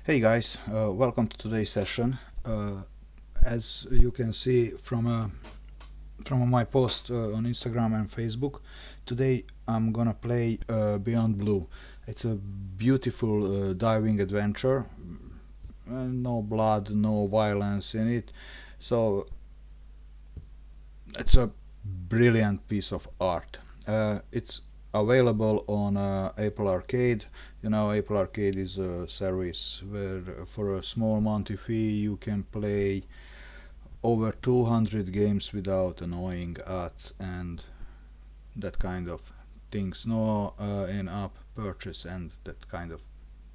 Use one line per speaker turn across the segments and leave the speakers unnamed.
Hey guys, welcome to today's session. As you can see from my post on Instagram and Facebook, today I'm gonna play Beyond Blue. It's a beautiful diving adventure. No blood, no violence in it, so it's a brilliant piece of art. It's available on Apple Arcade. You know, Apple Arcade is a service where for a small monthly fee you can play over 200 games without annoying ads and that kind of things. No in-app purchase and that kind of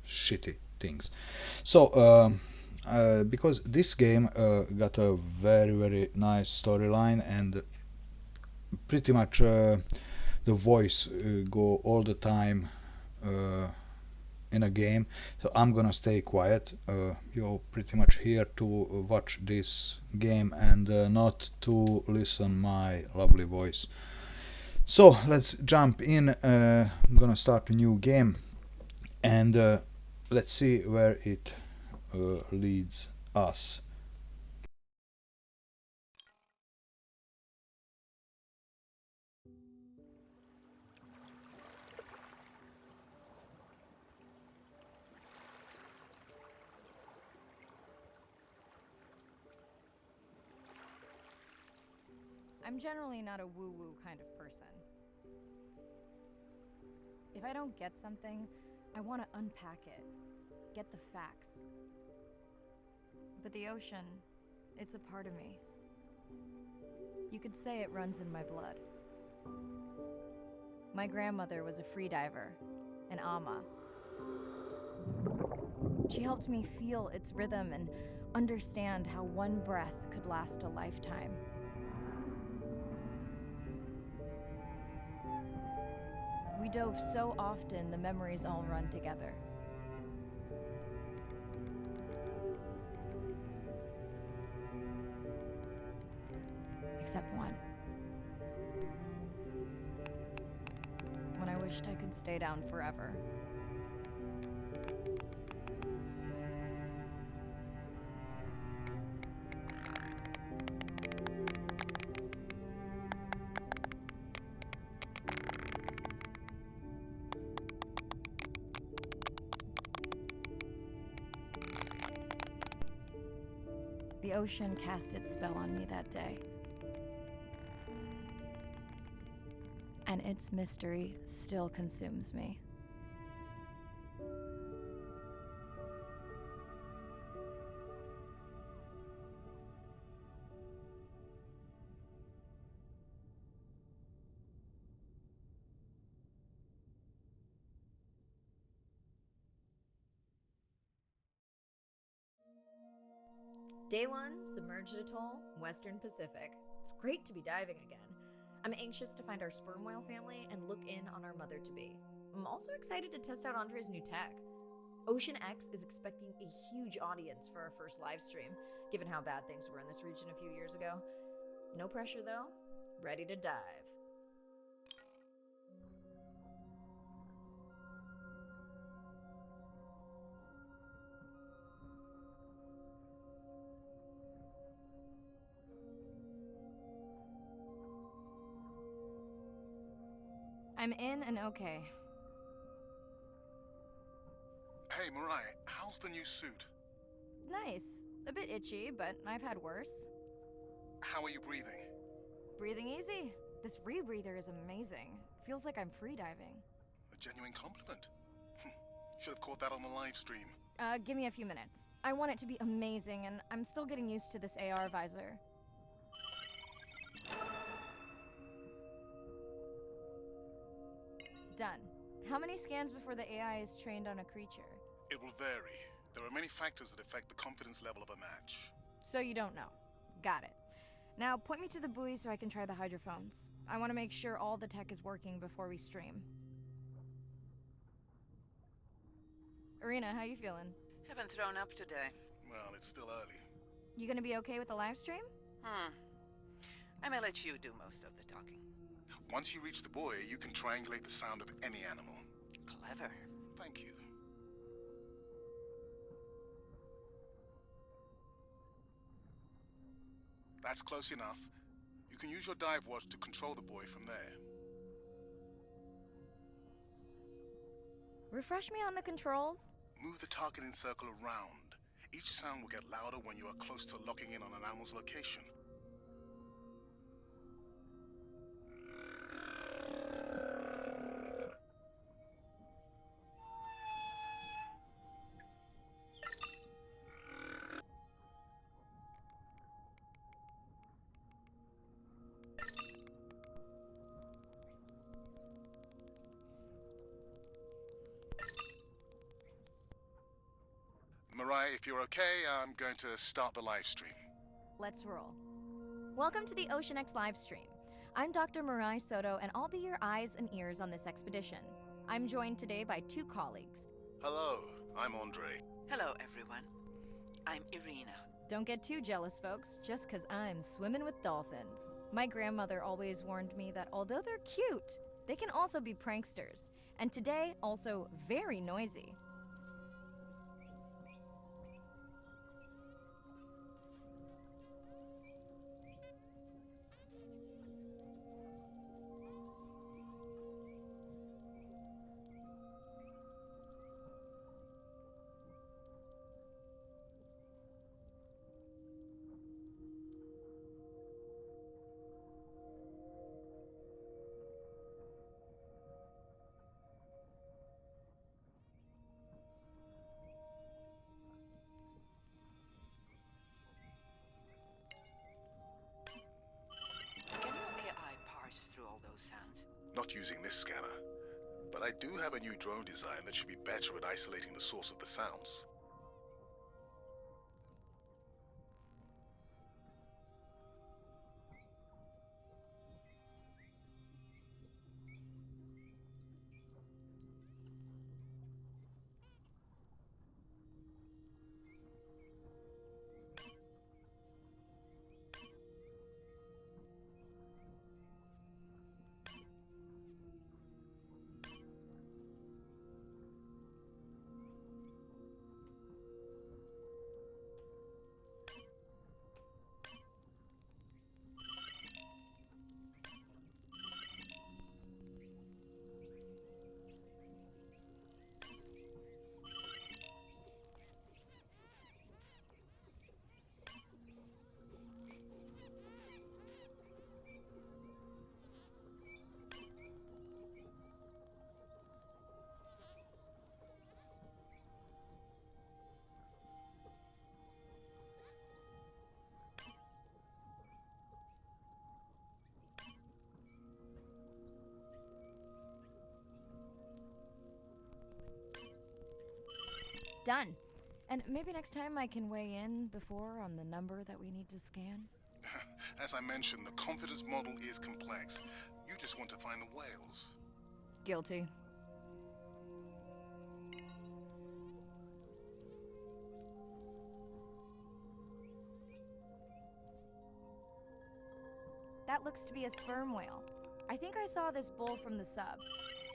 shitty things. So, because this game got a very nice storyline and pretty much the voice go all the time uh, in a game, so I'm gonna stay quiet. You're pretty much here to watch this game and not to listen my lovely voice. So let's jump in. I'm gonna start a new game and let's see where it leads us.
I'm generally not a woo-woo kind of person. If I don't get something, I want to unpack it, get the facts. But the ocean, it's a part of me. You could say it runs in my blood. My grandmother was a freediver, an ama. She helped me feel its rhythm and understand how one breath could last a lifetime. We dove so often, the memories all run together. Except one. When I wished I could stay down forever. The ocean cast its spell on me that day. And its mystery still consumes me.
Day 1, Submerged Atoll, Western Pacific. It's great to be diving again. I'm anxious to find our sperm whale family and look in on our mother to be. I'm also excited to test out Andre's new tech. Ocean X is expecting a huge audience for our first live stream, given how bad things were in this region a few years ago. No pressure though. Ready to dive.
I'm in and okay.
Hey, Mariah, how's the new suit?
Nice. A bit itchy, but I've had worse.
How are you breathing?
Breathing easy. This rebreather is amazing. Feels like I'm freediving.
A genuine compliment. Should have caught that on the live stream.
Give me a few minutes. I want it to be amazing, and I'm still getting used to this AR visor. Done. How many scans before the AI is trained on a creature?
It will vary. There are many factors that affect the confidence level of a match.
So you don't know. Got it. Now point me to the buoy so I can try the hydrophones. I want to make sure all the tech is working before we stream. Arena, how you feeling?
Haven't thrown up today.
Well, it's still early.
You gonna be okay with the live stream?
I may let you do most of the talking.
Once you reach the buoy, you can triangulate the sound of any animal.
Clever.
Thank you. That's close enough. You can use your dive watch to control the buoy from there.
Refresh me on the controls?
Move the targeting circle around. Each sound will get louder when you are close to locking in on an animal's location. Mariah, if you're okay, I'm going to start the live stream.
Let's roll. Welcome to the Ocean X livestream. I'm Dr. Mirai Soto, and I'll be your eyes and ears on this expedition. I'm joined today by two colleagues.
Hello, I'm Andre.
Hello, everyone. I'm Irina.
Don't get too jealous, folks, just 'cause I'm swimming with dolphins. My grandmother always warned me that although they're cute, they can also be pranksters, and today, also very noisy.
Can your AI parse through all those sounds?
Not using this scanner, but I do have a new drone design that should be better at isolating the source of the sounds.
Done. And maybe next time I can weigh in before on the number that we need to scan?
As I mentioned, the confidence model is complex. You just want to find the whales.
Guilty. That looks to be a sperm whale. I think I saw this bull from the sub.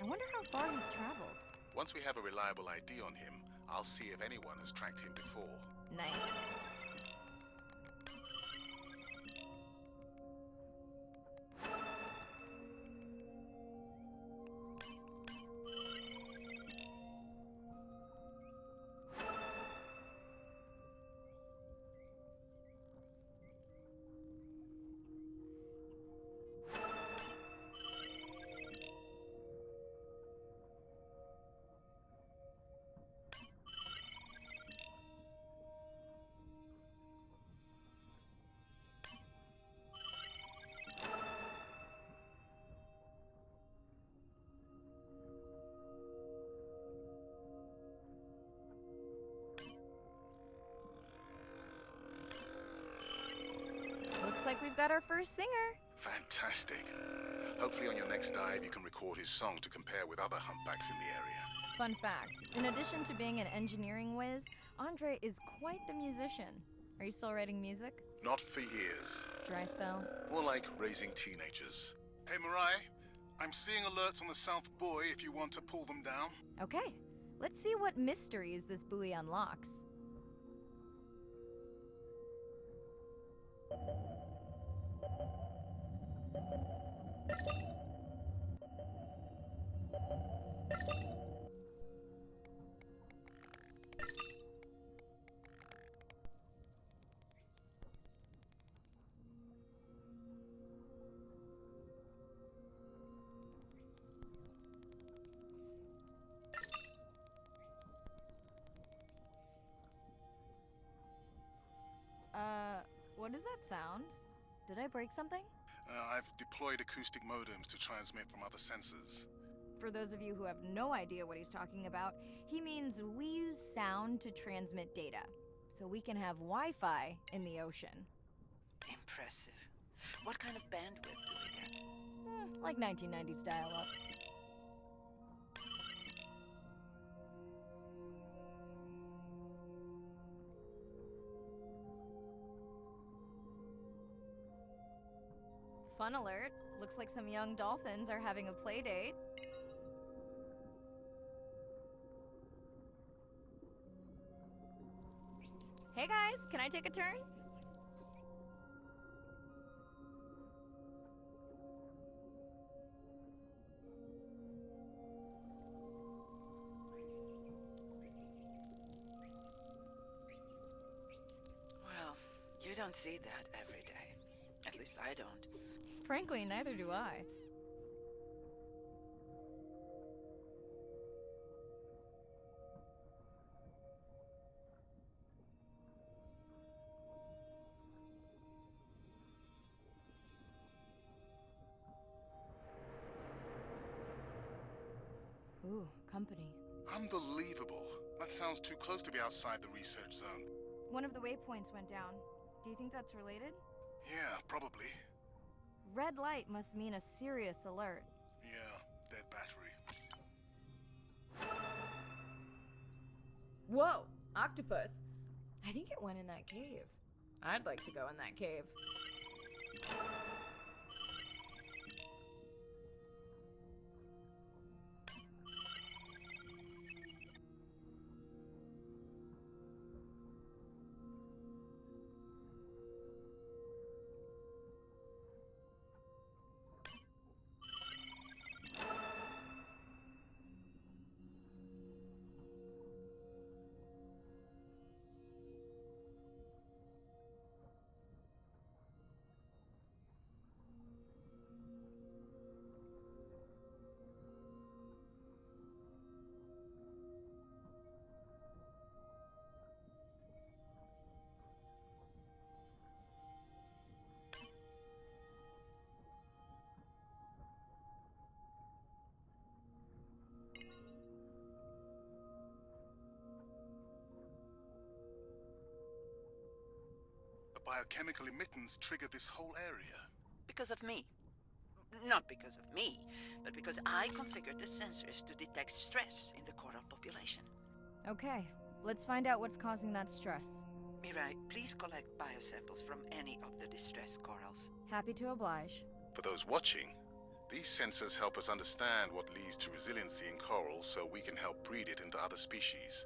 I wonder how far he's traveled.
Once we have a reliable ID on him, I'll see if anyone has tracked him before.
Nice. Looks like we've got our first singer.
Fantastic. Hopefully on your next dive you can record his song to compare with other humpbacks in the area.
Fun fact, in addition to being an engineering whiz, Andre is quite the musician. Are you still writing music?
Not for years.
Dry spell?
More like raising teenagers. Hey Mirai, I'm seeing alerts on the South Buoy if you want to pull them down.
Okay, let's see what mysteries this buoy unlocks. does that sound? Did I break something?
I've deployed acoustic modems to transmit from other sensors.
For those of you who have no idea what he's talking about, he means we use sound to transmit data, so we can have Wi-Fi in the ocean.
Impressive. What kind of bandwidth do we get?
Like 1990s dial-up. Fun alert. Looks like some young dolphins are having a play date. Hey guys, can I take a turn?
Well, you don't see that every day. At least I don't.
Frankly, neither do I. Ooh, company.
Unbelievable. That sounds too close to be outside the research zone.
One of the waypoints went down. Do you think that's related?
Yeah, probably.
Red light must mean a serious alert.
Yeah, dead battery.
Whoa! Octopus! I think it went in that cave. I'd like to go in that cave.
The biochemical emittance triggered this whole area.
Because of me. Not because of me, but because I configured the sensors to detect stress in the coral population.
Okay, let's find out what's causing that stress.
Mirai, please collect biosamples from any of the distressed corals.
Happy to oblige.
For those watching, these sensors help us understand what leads to resiliency in coral so we can help breed it into other species.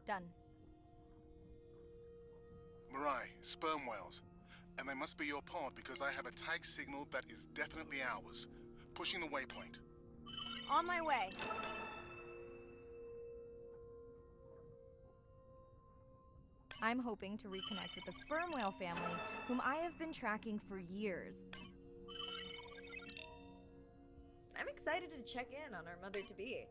Done.
Mirai, sperm whales. And they must be your pod because I have a tag signal that is definitely ours. Pushing the waypoint.
On my way. I'm hoping to reconnect with the sperm whale family, whom I have been tracking for years.
I'm excited to check in on our mother-to-be.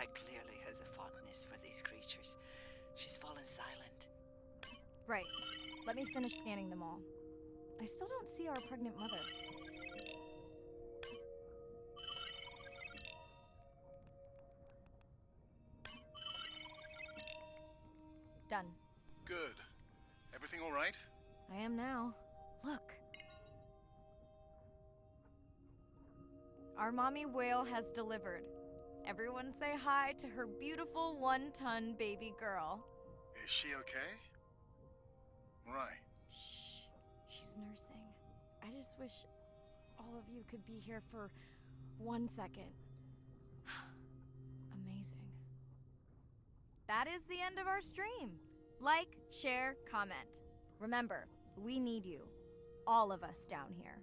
Mirai clearly has a fondness for these creatures. She's fallen silent.
Right. Let me finish scanning them all. I still don't see our pregnant mother. Done.
Good. Everything all right?
I am now. Look. Our mommy whale has delivered. Everyone say hi to her beautiful 1-ton baby girl.
Is she okay? Right.
Shh. She's nursing. I just wish all of you could be here for 1 second. Amazing. That is the end of our stream. Like, share, comment. Remember, we need you. All of us down here.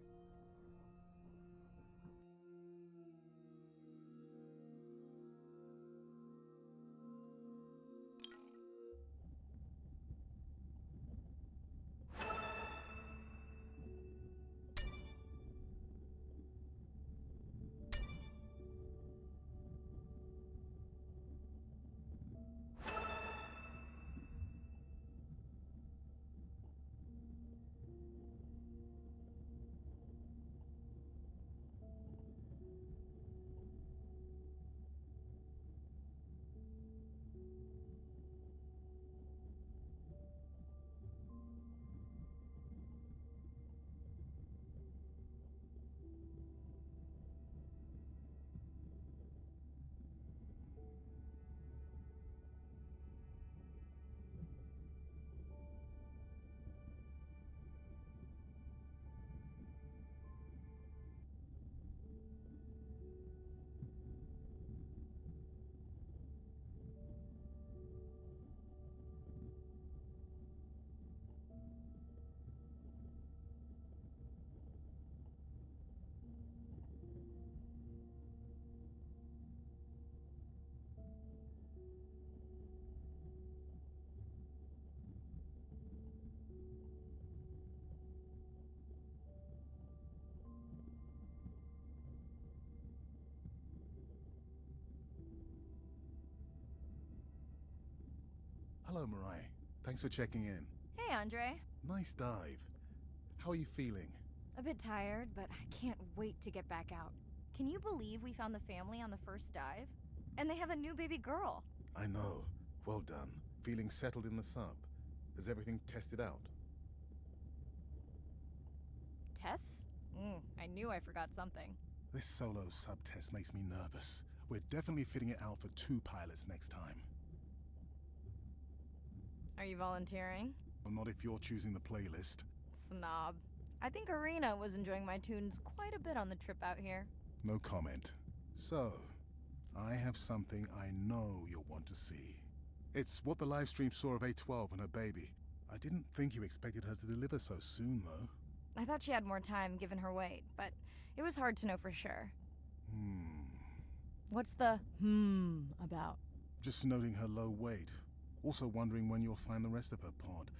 Hello, Mirai. Thanks for checking in.
Hey, Andre.
Nice dive. How are you feeling?
A bit tired, but I can't wait to get back out. Can you believe we found the family on the first dive? And they have a new baby girl.
I know. Well done. Feeling settled in the sub. Has everything tested out?
Tess? I knew I forgot something.
This solo sub test makes me nervous. We're definitely fitting it out for 2 pilots next time.
Are you volunteering?
Well, not if you're choosing the playlist.
Snob. I think Arena was enjoying my tunes quite a bit on the trip out here.
No comment. So, I have something I know you'll want to see. It's what the livestream saw of A12 and her baby. I didn't think you expected her to deliver so soon, though.
I thought she had more time given her weight, but it was hard to know for sure. What's the about?
Just noting her low weight. Also wondering when you'll find the rest of her pod.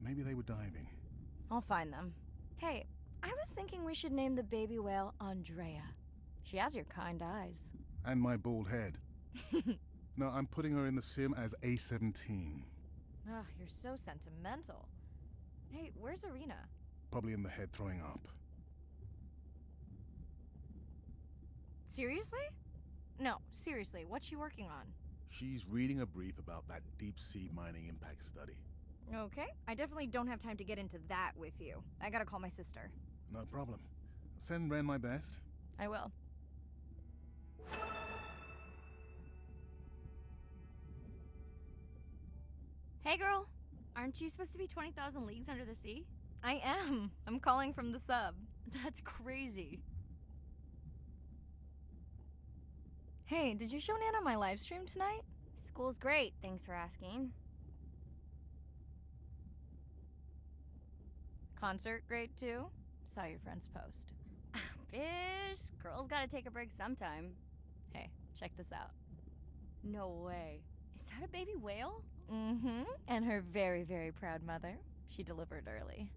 Maybe they were diving.
I'll find them. Hey, I was thinking we should name the baby whale Andrea. She has your kind eyes.
And my bald head. No, I'm putting her in the sim as A17.
Ugh, you're so sentimental. Hey, where's Arena?
Probably in the head throwing up.
Seriously? No, seriously, what's she working on?
She's reading a brief about that deep-sea mining impact study.
Okay, I definitely don't have time to get into that with you. I gotta call my sister.
No problem. Send Ren my best.
I will.
Hey girl, aren't you supposed to be 20,000 leagues under the sea?
I am. I'm calling from the sub.
That's crazy.
Hey, did you show Nana my live stream tonight?
School's great, thanks for asking.
Concert great too? Saw your friend's post.
Fish, girls gotta take a break sometime.
Hey, check this out.
No way. Is that a baby whale?
Mm-hmm. And her very, very proud mother. She delivered early.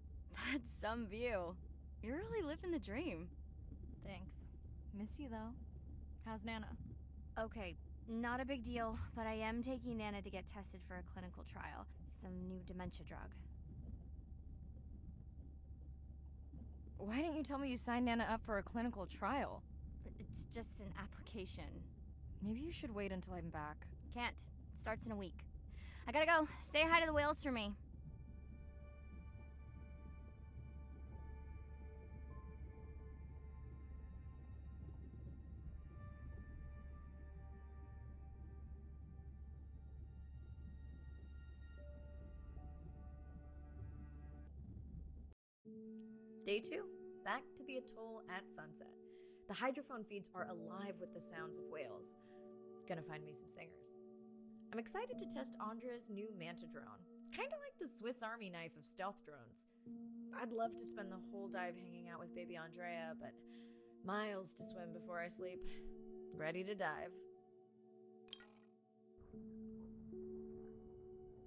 That's some view. You're really living the dream.
Thanks. Miss you though. How's Nana?
Okay, Not a big deal, but I am taking Nana to get tested for a clinical trial. Some new dementia drug.
Why didn't you tell me you signed Nana up for a clinical trial?
It's just an application.
Maybe you should wait until I'm back.
Can't. It starts in a week. I gotta go. Say hi to the whales for me.
Day 2. Back to the atoll at sunset. The hydrophone feeds are alive with the sounds of whales. Gonna find me some singers. I'm excited to test Andrea's new Manta drone. Kinda like the Swiss Army knife of stealth drones. I'd love to spend the whole dive hanging out with baby Andrea, but miles to swim before I sleep. Ready to dive.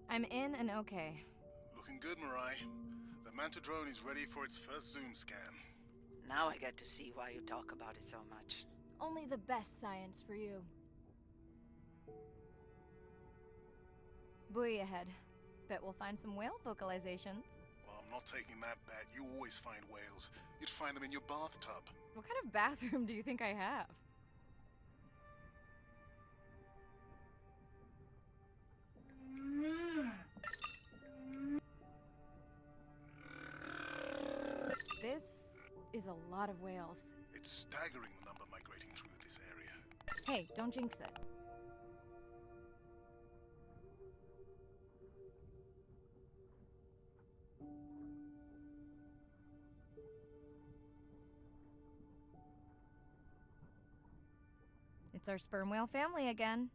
I'm in and okay.
Looking good, Mirai. The Manta drone is ready for its first zoom scan.
Now I get to see why you talk about it so much.
Only the best science for you. Buoy ahead. Bet we'll find some whale vocalizations.
Well, I'm not taking that bet. You always find whales. You'd find them in your bathtub.
What kind of bathroom do you think I have? This is a lot of whales.
It's staggering the number migrating through this area.
Hey, don't jinx it. It's our sperm whale family again.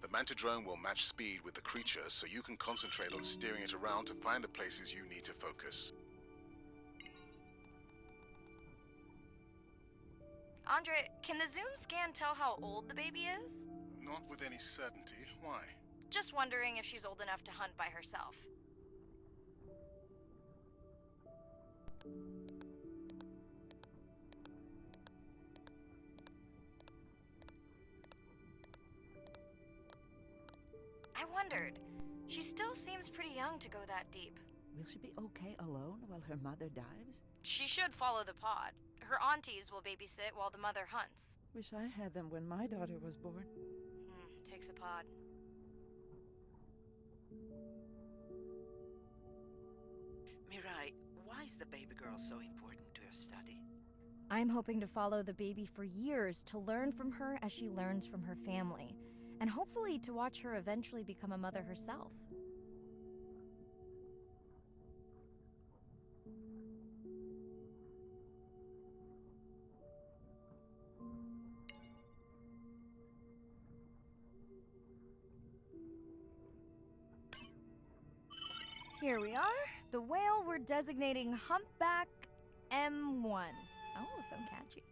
The Manta drone will match speed with the creature, so you can concentrate on steering it around to find the places you need to focus.
Andre, can the zoom scan tell how old the baby is?
Not with any certainty. Why?
Just wondering if she's old enough to hunt by herself. I wondered. She still seems pretty young to go that deep.
Will she be okay alone while her mother dives?
She should follow the pod. Her aunties will babysit while the mother hunts.
Wish I had them when my daughter was born.
Takes a pod.
Mirai, why is the baby girl so important to your study?
I'm hoping to follow the baby for years to learn from her as she learns from her family, and hopefully to watch her eventually become a mother herself. Here we are, the whale we're designating Humpback M1. Oh, so catchy.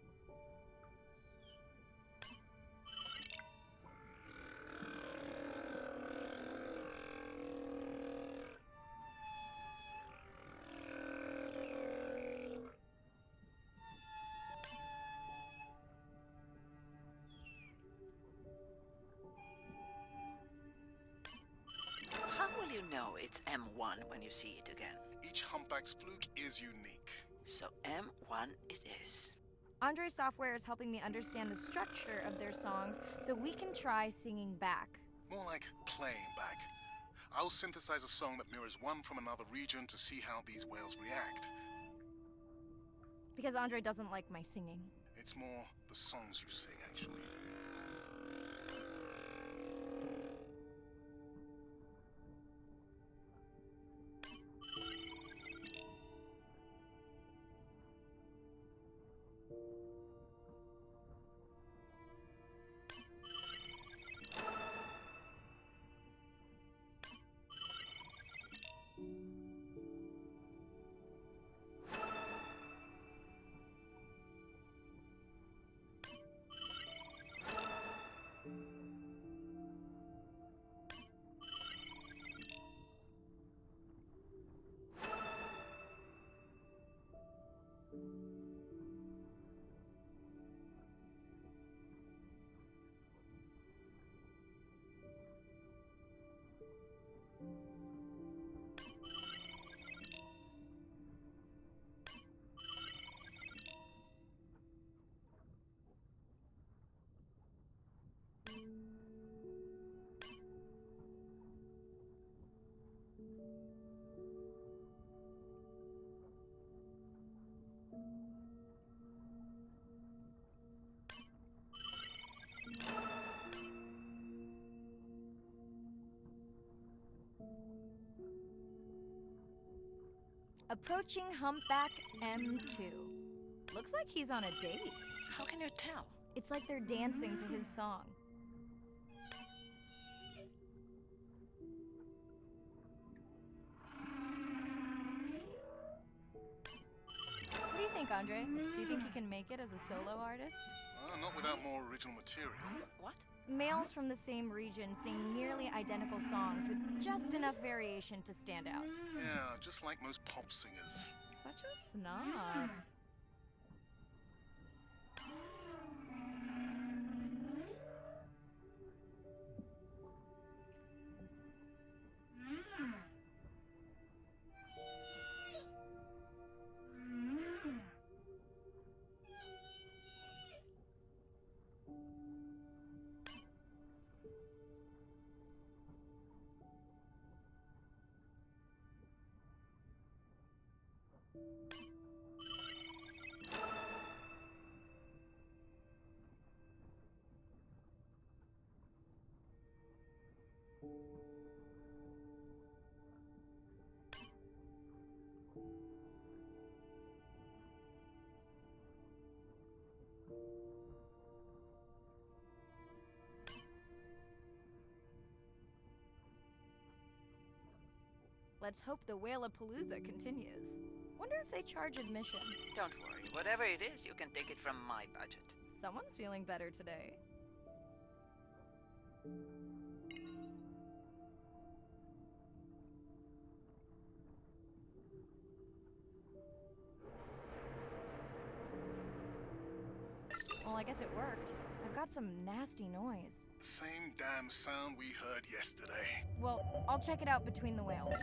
How will you know it's M1 when you see it again?
Each humpback's fluke is unique.
So M1 it is.
Andre Software is helping me understand the structure of their songs so we can try singing back.
More like playing back. I'll synthesize a song that mirrors one from another region to see how these whales react.
Because Andre doesn't like my singing.
It's more the songs you sing, actually.
Approaching Humpback M2. Looks like he's on a date.
How can you tell?
It's like they're dancing to his song. What do you think, Andre? Do you think he can make it as a solo artist?
Not without more original material.
What?
Males from the same region sing nearly identical songs with just enough variation to stand out.
Yeah, just like most pop singers.
Such a snob. Let's hope the Whalapalooza continues. Wonder if they charge admission.
Don't worry. Whatever it is, you can take it from my budget.
Someone's feeling better today. Well, I guess it worked. I've got some nasty noise.
Same damn sound we heard yesterday.
Well, I'll check it out between the whales.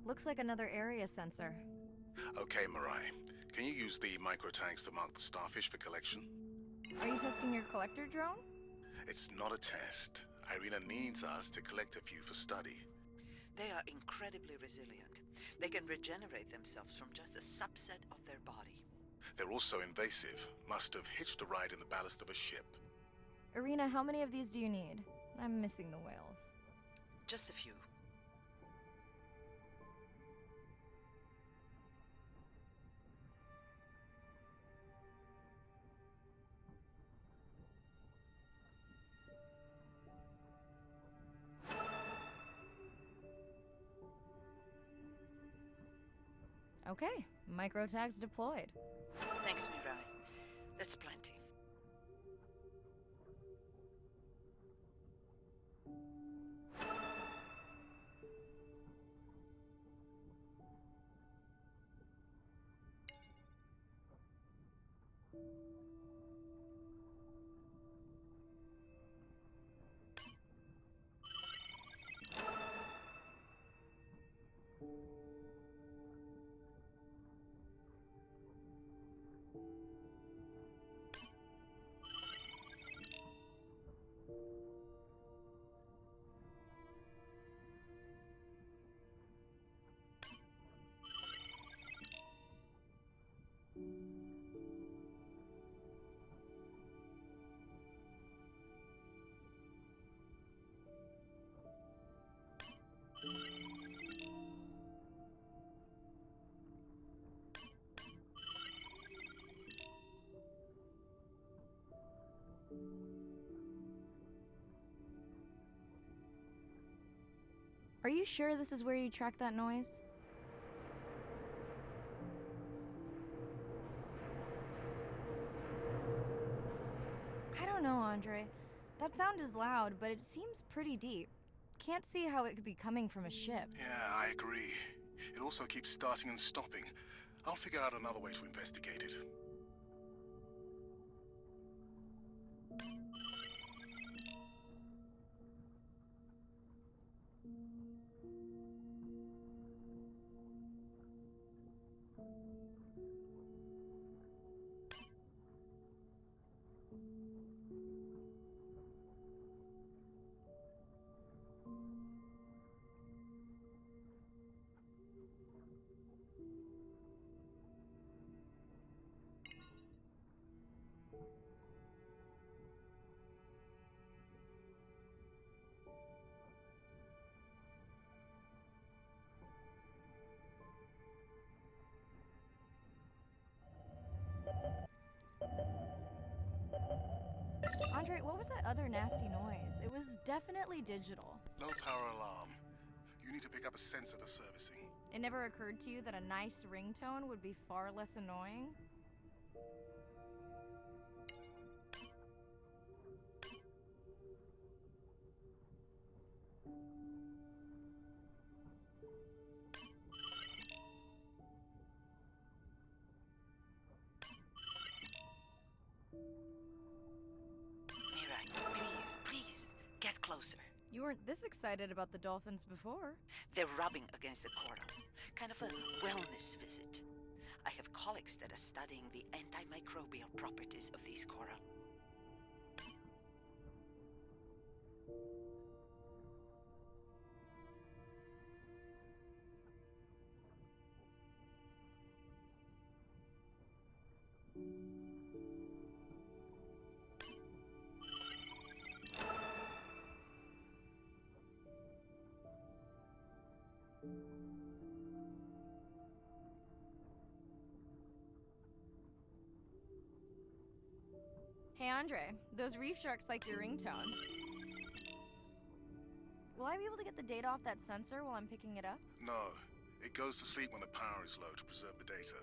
Looks like another area sensor.
Okay, Mirai. Can you use the microtags to mark the starfish for collection?
Are you testing your collector drone?
It's not a test. Irina needs us to collect a few for study.
They are incredibly resilient. They can regenerate themselves from just a subset of their body.
They're also invasive. Must have hitched a ride in the ballast of a ship.
Irina, how many of these do you need? I'm missing the whales.
Just a few.
Okay, microtags deployed.
Thanks, Mirai. That's plenty.
Are you sure this is where you track that noise? I don't know, Andre. That sound is loud, but it seems pretty deep. Can't see how it could be coming from a ship.
Yeah, I agree. It also keeps starting and stopping. I'll figure out another way to investigate it.
Andre, what was that other nasty noise? It was definitely digital.
Low power alarm. You need to pick up a sensor for servicing.
It never occurred to you that a nice ringtone would be far less annoying?
Mirai, please, get closer.
You weren't this excited about the dolphins before.
They're rubbing against the coral. Kind of a wellness visit. I have colleagues that are studying the antimicrobial properties of these coral.
Hey Andre, those reef sharks like your ringtone. Will I be able to get the data off that sensor while I'm picking it up?
No. It goes to sleep when the power is low to preserve the data.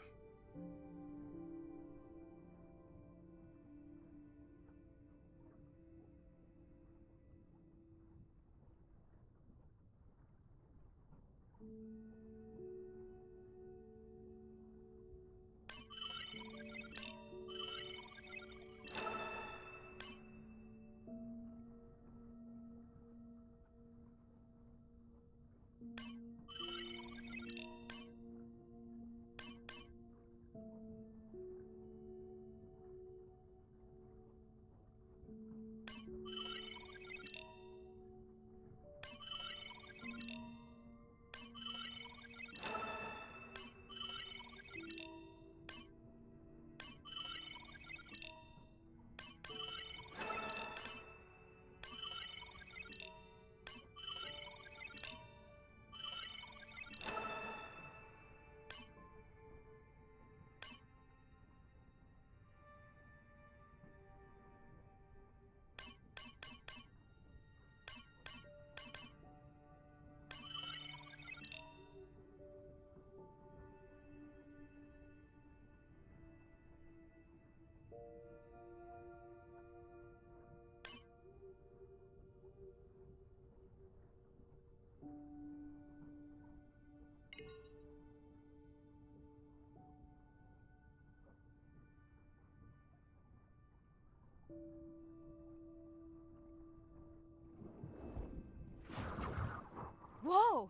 Whoa!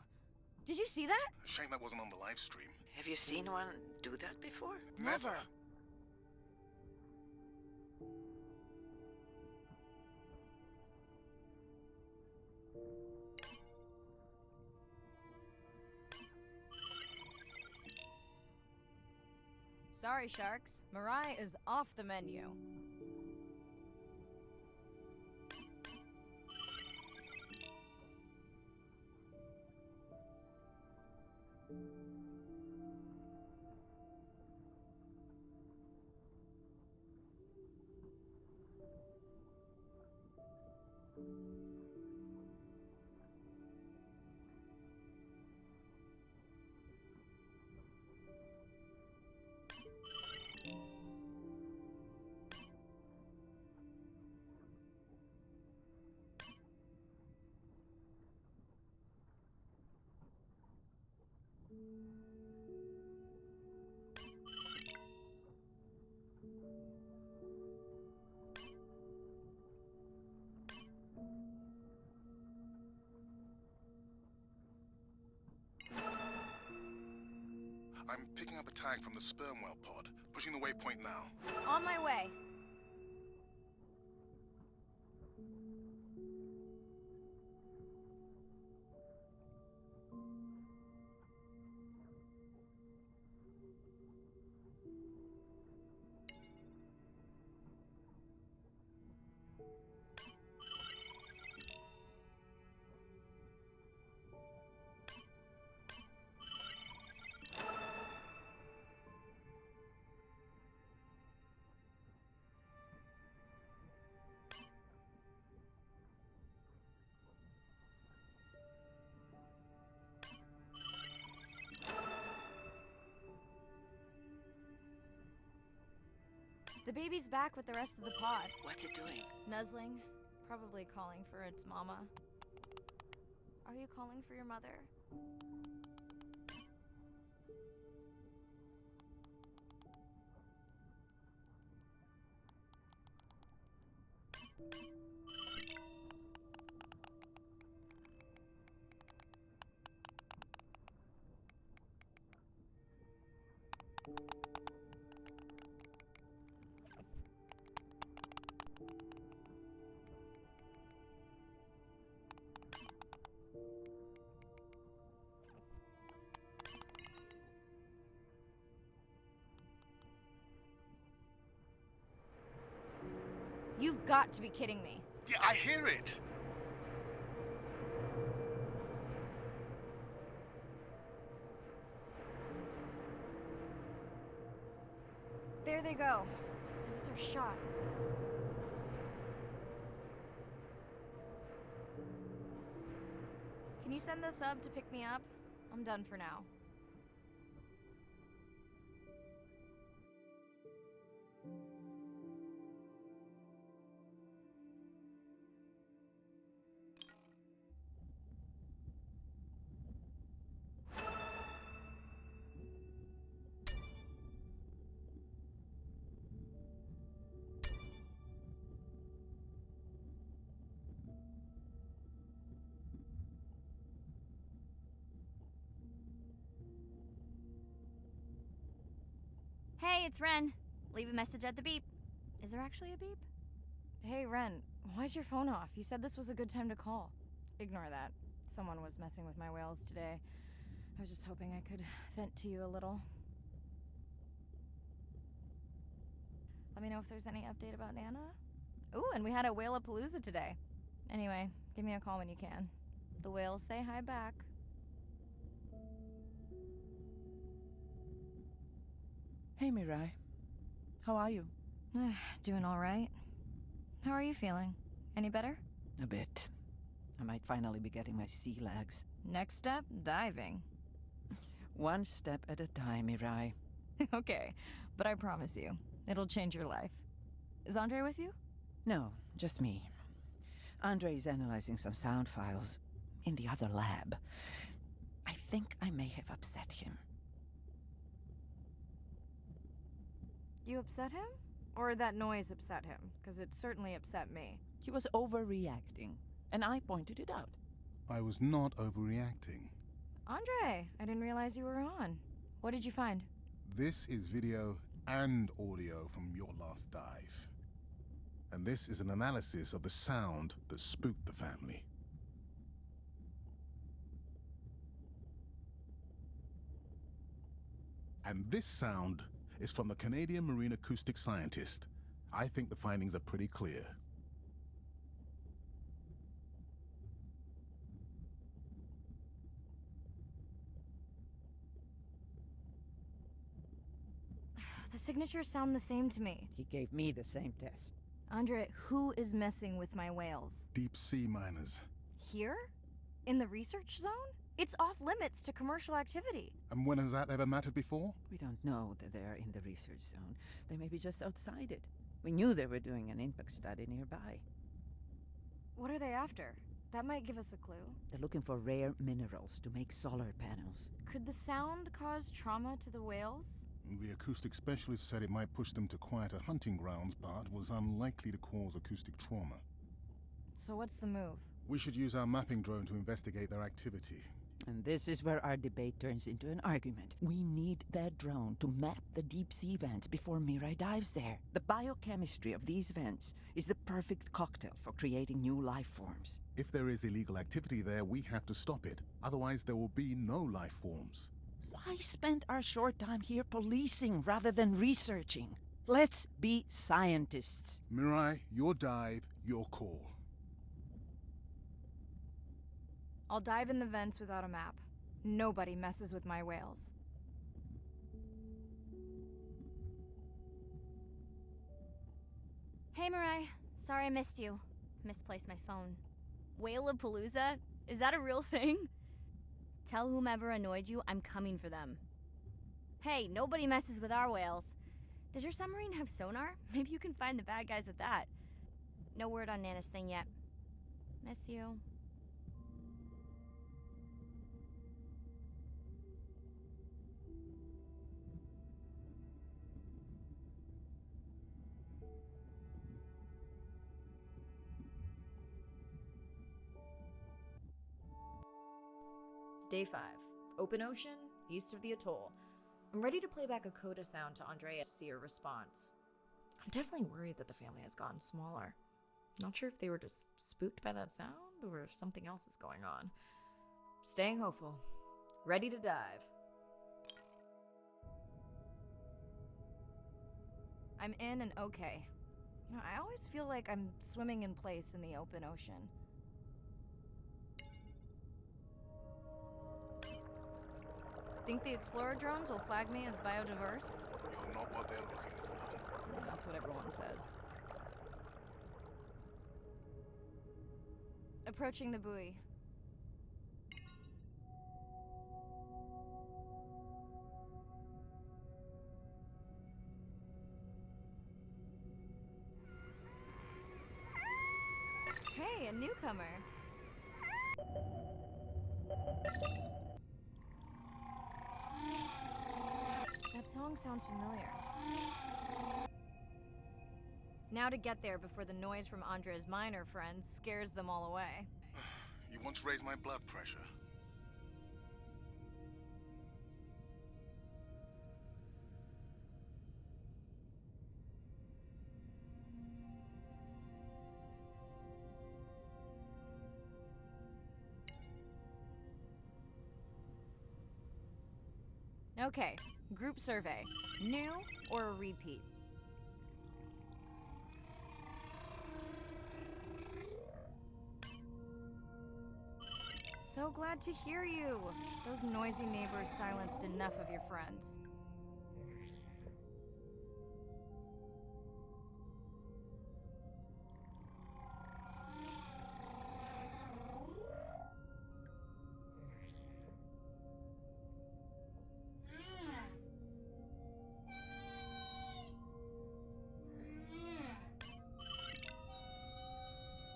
Did you see that?
Shame that wasn't on the live stream.
Have you seen one do that before?
Never.
Sorry, sharks. Mirai is off the menu.
I'm picking up a tag from the sperm whale pod. Pushing the waypoint now.
On my way. The baby's back with the rest of the pod.
What's it doing?
Nuzzling. Probably calling for its mama. Are you calling for your mother? You've got to be kidding me.
Yeah, I hear it!
There they go. That was our shot. Can you send the sub to pick me up? I'm done for now.
Hey, it's Ren. Leave a message at the beep. Is there actually a beep?
Hey, Ren, why's your phone off? You said this was a good time to call. Ignore that. Someone was messing with my whales today. I was just hoping I could vent to you a little. Let me know if there's any update about Nana. Ooh, and we had a Whale-a-Palooza today. Anyway, give me a call when you can. The whales say hi back.
Hey, Mirai. How are you?
Doing all right. How are you feeling? Any better?
A bit. I might finally be getting my sea legs.
Next step, diving.
One step at a time, Mirai.
Okay, but I promise you, it'll change your life. Is Andre with you?
No, just me. Andre is analyzing some sound files in the other lab. I think I may have upset him.
You upset him? Or that noise upset him? Because it certainly upset me.
He was overreacting, and I pointed it out.
I was not overreacting.
Andre, I didn't realize you were on. What did you find?
This is video and audio from your last dive. And this is an analysis of the sound that spooked the family. And this sound is from the Canadian marine acoustic scientist. I think the findings are pretty clear.
The signatures sound the same to me.
He gave me the same test.
Andre, who is messing with my whales?
Deep sea miners.
Here? In the research zone? It's off limits to commercial activity.
And when has that ever mattered before?
We don't know that they're in the research zone. They may be just outside it. We knew they were doing an impact study nearby.
What are they after? That might give us a clue.
They're looking for rare minerals to make solar panels.
Could the sound cause trauma to the whales?
The acoustic specialist said it might push them to quieter hunting grounds, but was unlikely to cause acoustic trauma.
So what's the move?
We should use our mapping drone to investigate their activity.
And this is where our debate turns into an argument. We need that drone to map the deep sea vents before Mirai dives there. The biochemistry of these vents is the perfect cocktail for creating new life forms.
If there is illegal activity there, we have to stop it. Otherwise, there will be no life forms.
Why spend our short time here policing rather than researching? Let's be scientists.
Mirai, your dive, your call.
I'll dive in the vents without a map. Nobody messes with my whales.
Hey, Mirai. Sorry I missed you. Misplaced my phone. Whale-a-Palooza? Is that a real thing? Tell whomever annoyed you I'm coming for them. Hey, nobody messes with our whales. Does your submarine have sonar? Maybe you can find the bad guys with that. No word on Nana's thing yet. Miss you.
Day 5. Open ocean, east of the atoll. I'm ready to play back a coda sound to Andrea to see her response. I'm definitely worried that the family has gotten smaller. Not sure if they were just spooked by that sound or if something else is going on. Staying hopeful. Ready to dive.
I'm in and okay. You know, I always feel like I'm swimming in place in the open ocean. Think the Explorer drones will flag me as biodiverse?
You're not what they're looking for.
That's what everyone says. Approaching the buoy. Hey, a newcomer. That song sounds familiar. Now to get there before the noise from Andre's miner friends scares them all away.
You want to raise my blood pressure?
Okay, group survey. New or a repeat? So glad to hear you. Those noisy neighbors silenced enough of your friends.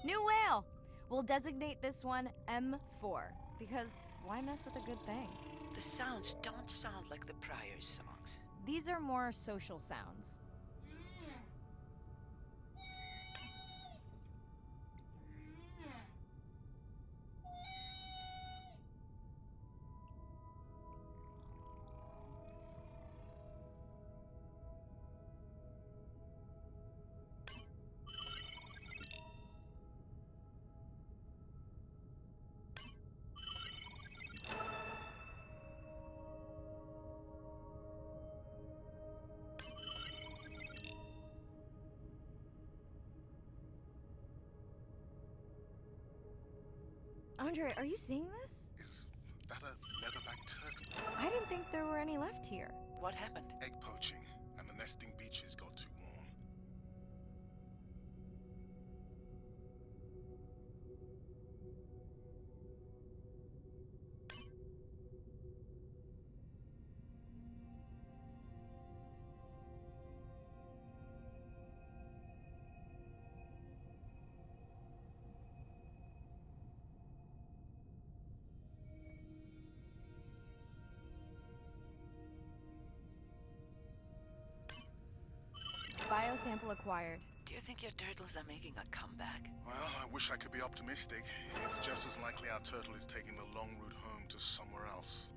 New whale! We'll designate this one M4, because why mess with a good thing?
The sounds don't sound like the prior songs.
These are more social sounds. Andre, are you seeing this?
Is that a leatherback turtle?
I didn't think there were any left here.
What happened?
Egg poaching, and the nesting beaches got too warm.
Biosample acquired.
Do you think your turtles are making a comeback?
Well, I wish I could be optimistic. It's just as likely our turtle is taking the long route home to somewhere else.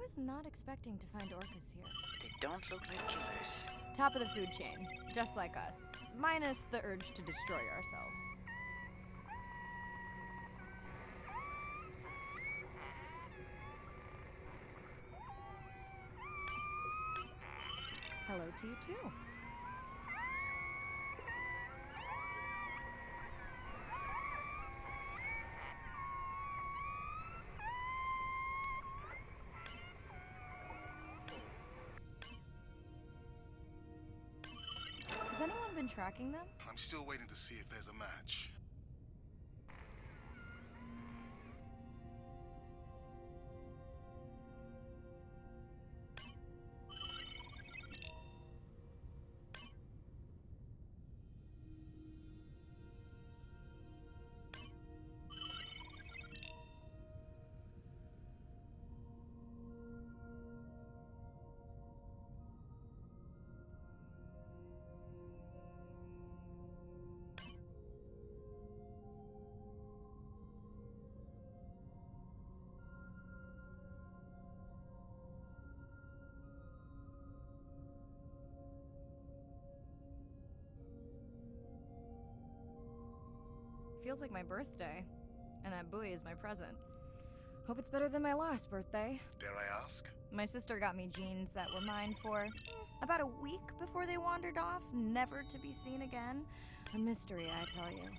was not expecting to find orcas here.
They don't look like killers.
Top of the food chain, just like us. Minus the urge to destroy ourselves. Hello to you too. Has anyone been tracking them?
I'm still waiting to see if there's a match.
Feels like my birthday. And that buoy is my present. Hope it's better than my last birthday.
Dare I ask?
My sister got me jeans that were mine for about a week before they wandered off, never to be seen again. A mystery, I tell you.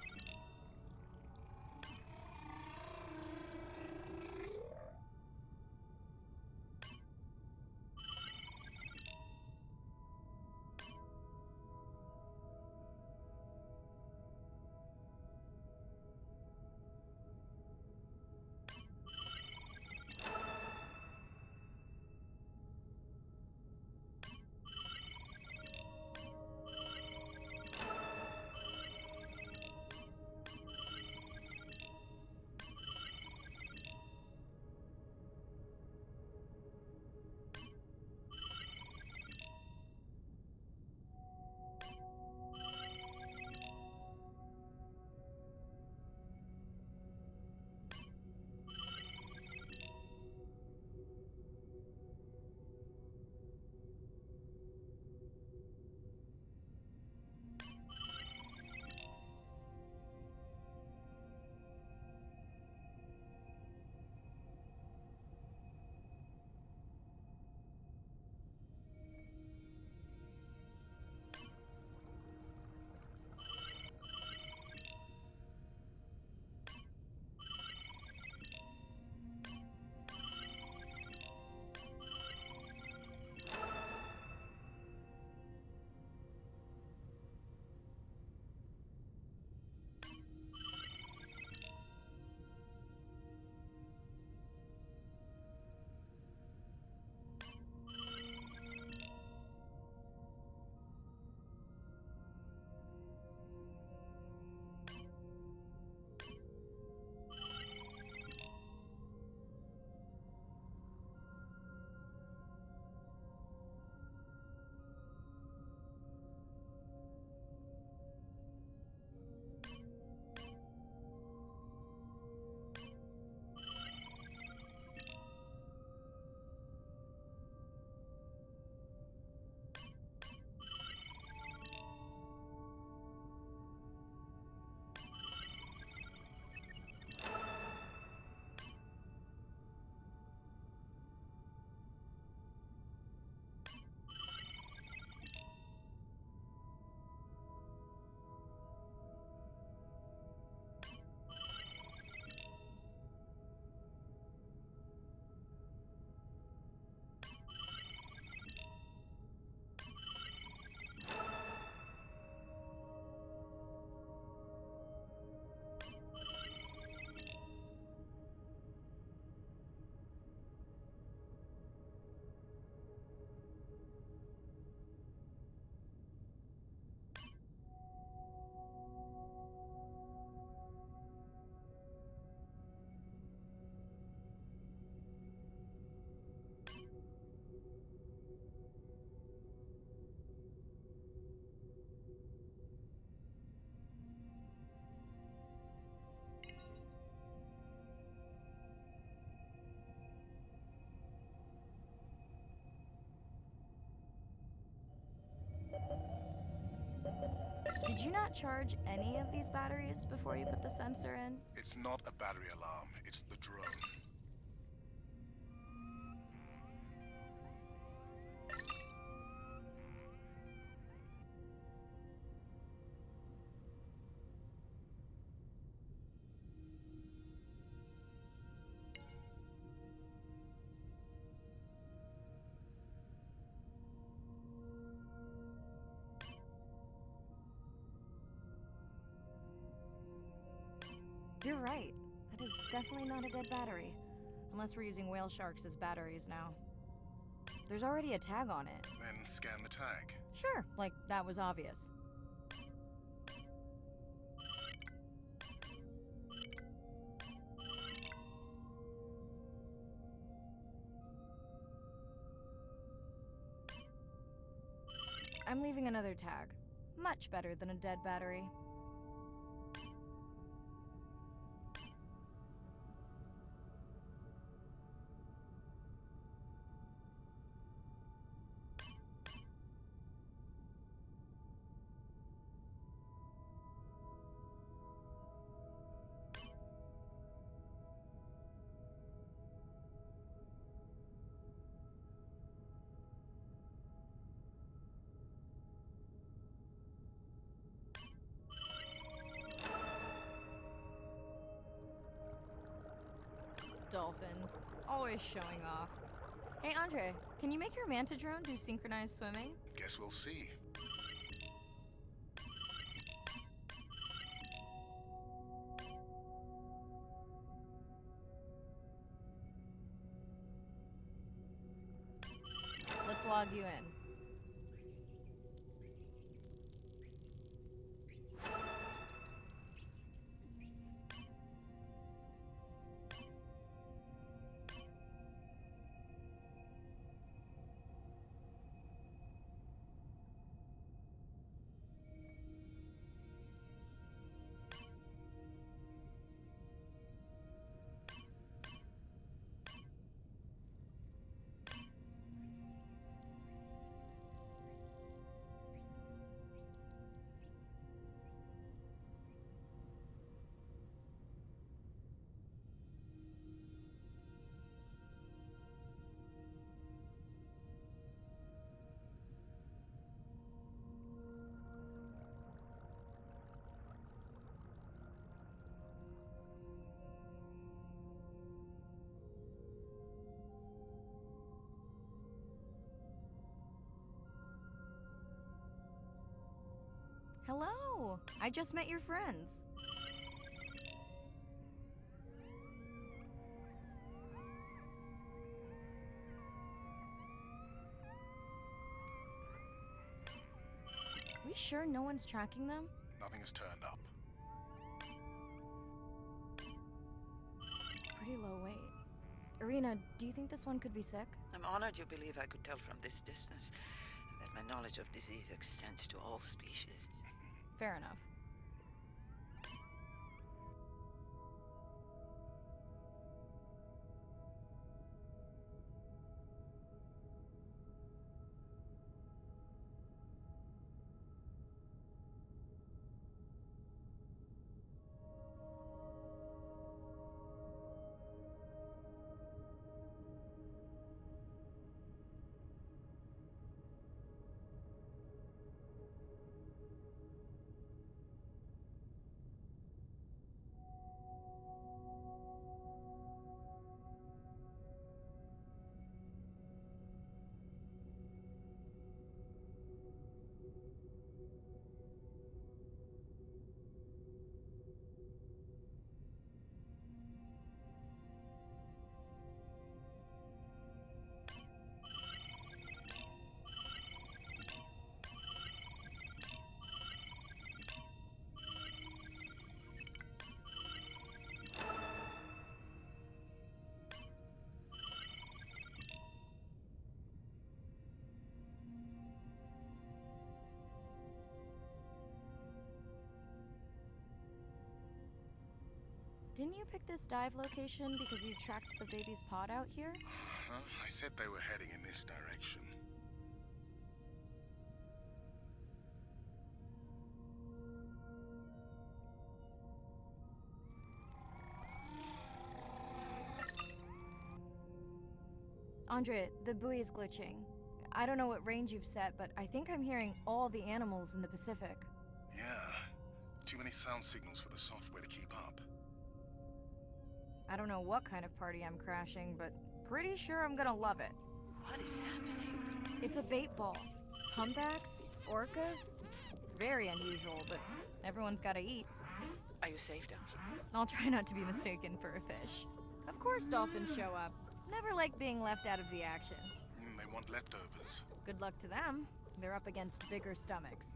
you not charge any of these batteries before you put the sensor in?
It's not a battery alarm, it's the drone.
You're right. That is definitely not a dead battery. Unless we're using whale sharks as batteries now. There's already a tag on it.
Then scan the tag.
Sure, like that was obvious. I'm leaving another tag. Much better than a dead battery. Dolphins. Always showing off. Hey, Andre, can you make your manta drone do synchronized swimming?
Guess we'll see.
Let's log you in. Hello! I just met your friends. We sure no one's tracking them?
Nothing has turned up.
Pretty low weight. Irina, do you think this one could be sick?
I'm honored you believe I could tell from this distance that my knowledge of disease extends to all species.
Fair enough. Didn't you pick this dive location because you tracked the baby's pod out here?
Huh? I said they were heading in this direction.
Andre, the buoy is glitching. I don't know what range you've set, but I think I'm hearing all the animals in the Pacific.
Yeah. Too many sound signals for the software to keep up.
I don't know what kind of party I'm crashing, but pretty sure I'm gonna love it.
What is happening?
It's a bait ball. Humpbacks? Orcas? Very unusual, but everyone's gotta eat.
Are you safe down here?
I'll try not to be mistaken for a fish. Of course dolphins show up. Never like being left out of the action.
They want leftovers.
Good luck to them. They're up against bigger stomachs.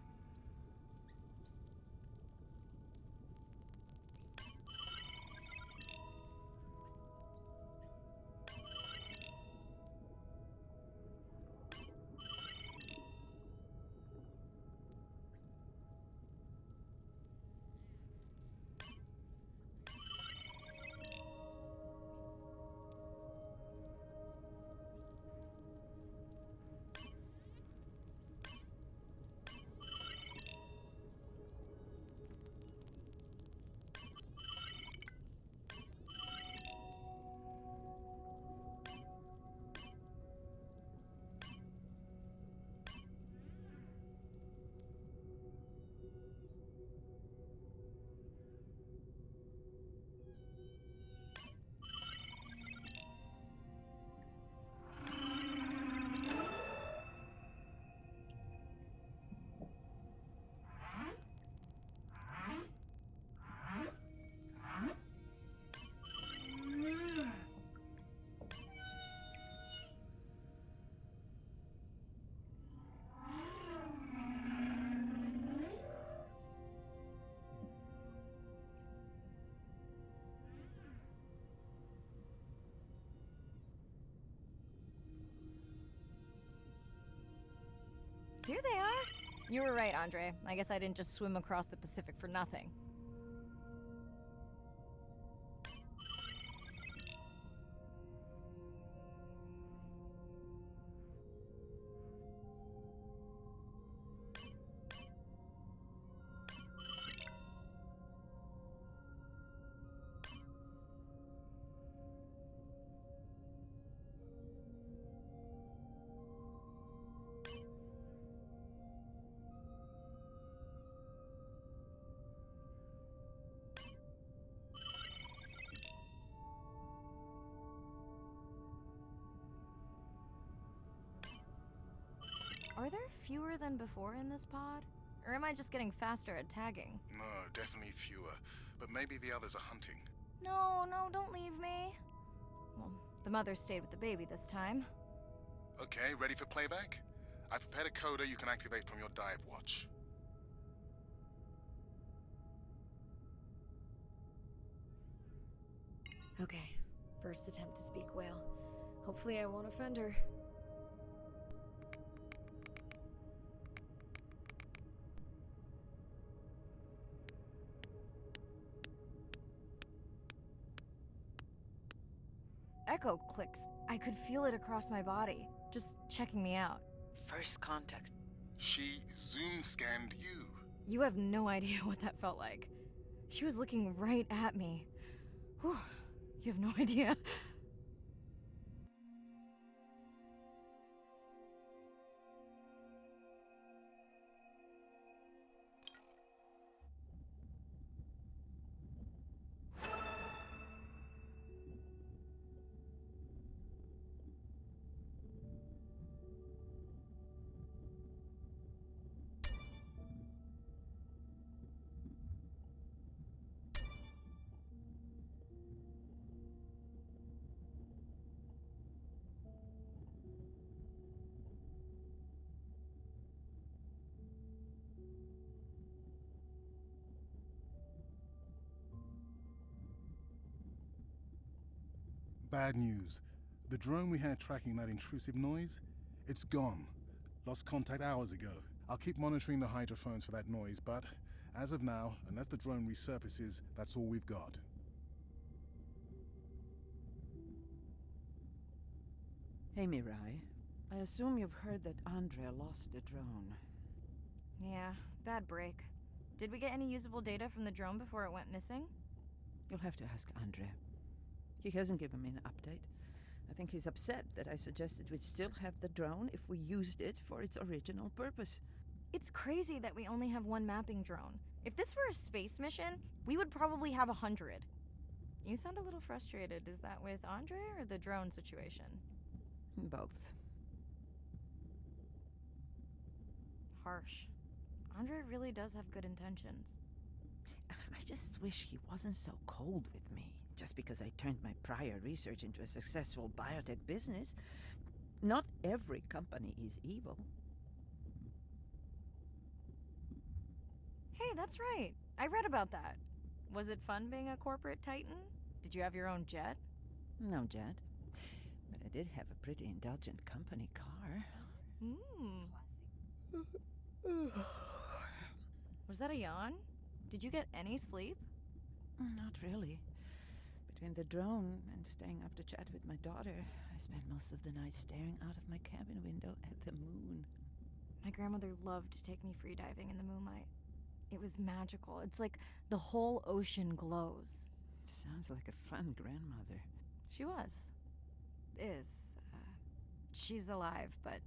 Here they are! You were right, Andre. I guess I didn't just swim across the Pacific for nothing. Are there fewer than before in this pod? Or am I just getting faster at tagging?
No, definitely fewer. But maybe the others are hunting.
No, don't leave me. Well, the mother stayed with the baby this time.
Okay, ready for playback? I've prepared a coder you can activate from your dive watch.
Okay, first attempt to speak whale. Hopefully I won't offend her.
Echo clicks. I could feel it across my body, just checking me out.
First contact.
She zoom scanned you.
You have no idea what that felt like. She was looking right at me. Whew, you have no idea.
Bad news. The drone we had tracking that intrusive noise, it's gone. Lost contact hours ago. I'll keep monitoring the hydrophones for that noise, but as of now, unless the drone resurfaces, that's all we've got.
Hey, Mirai. I assume you've heard that Andrea lost a drone.
Yeah, bad break. Did we get any usable data from the drone before it went missing?
You'll have to ask Andrea. He hasn't given me an update, I think he's upset that I suggested we'd still have the drone if we used it for its original purpose.
It's crazy that we only have one mapping drone. If this were a space mission, we would probably have 100. You sound a little frustrated. Is that with Andre or the drone situation?
Both.
Harsh. Andre really does have good intentions.
I just wish he wasn't so cold with me, just because I turned my prior research into a successful biotech business. Not every company is evil.
Hey, that's right. I read about that. Was it fun being a corporate titan? Did you have your own jet?
No jet. But I did have a pretty indulgent company car.
Was that a yawn? Did you get any sleep?
Not really. Between the drone and staying up to chat with my daughter, I spent most of the night staring out of my cabin window at the moon.
My grandmother loved to take me free diving in the moonlight. It was magical. It's like the whole ocean glows.
Sounds like a fun grandmother.
She was. Is. She's alive, but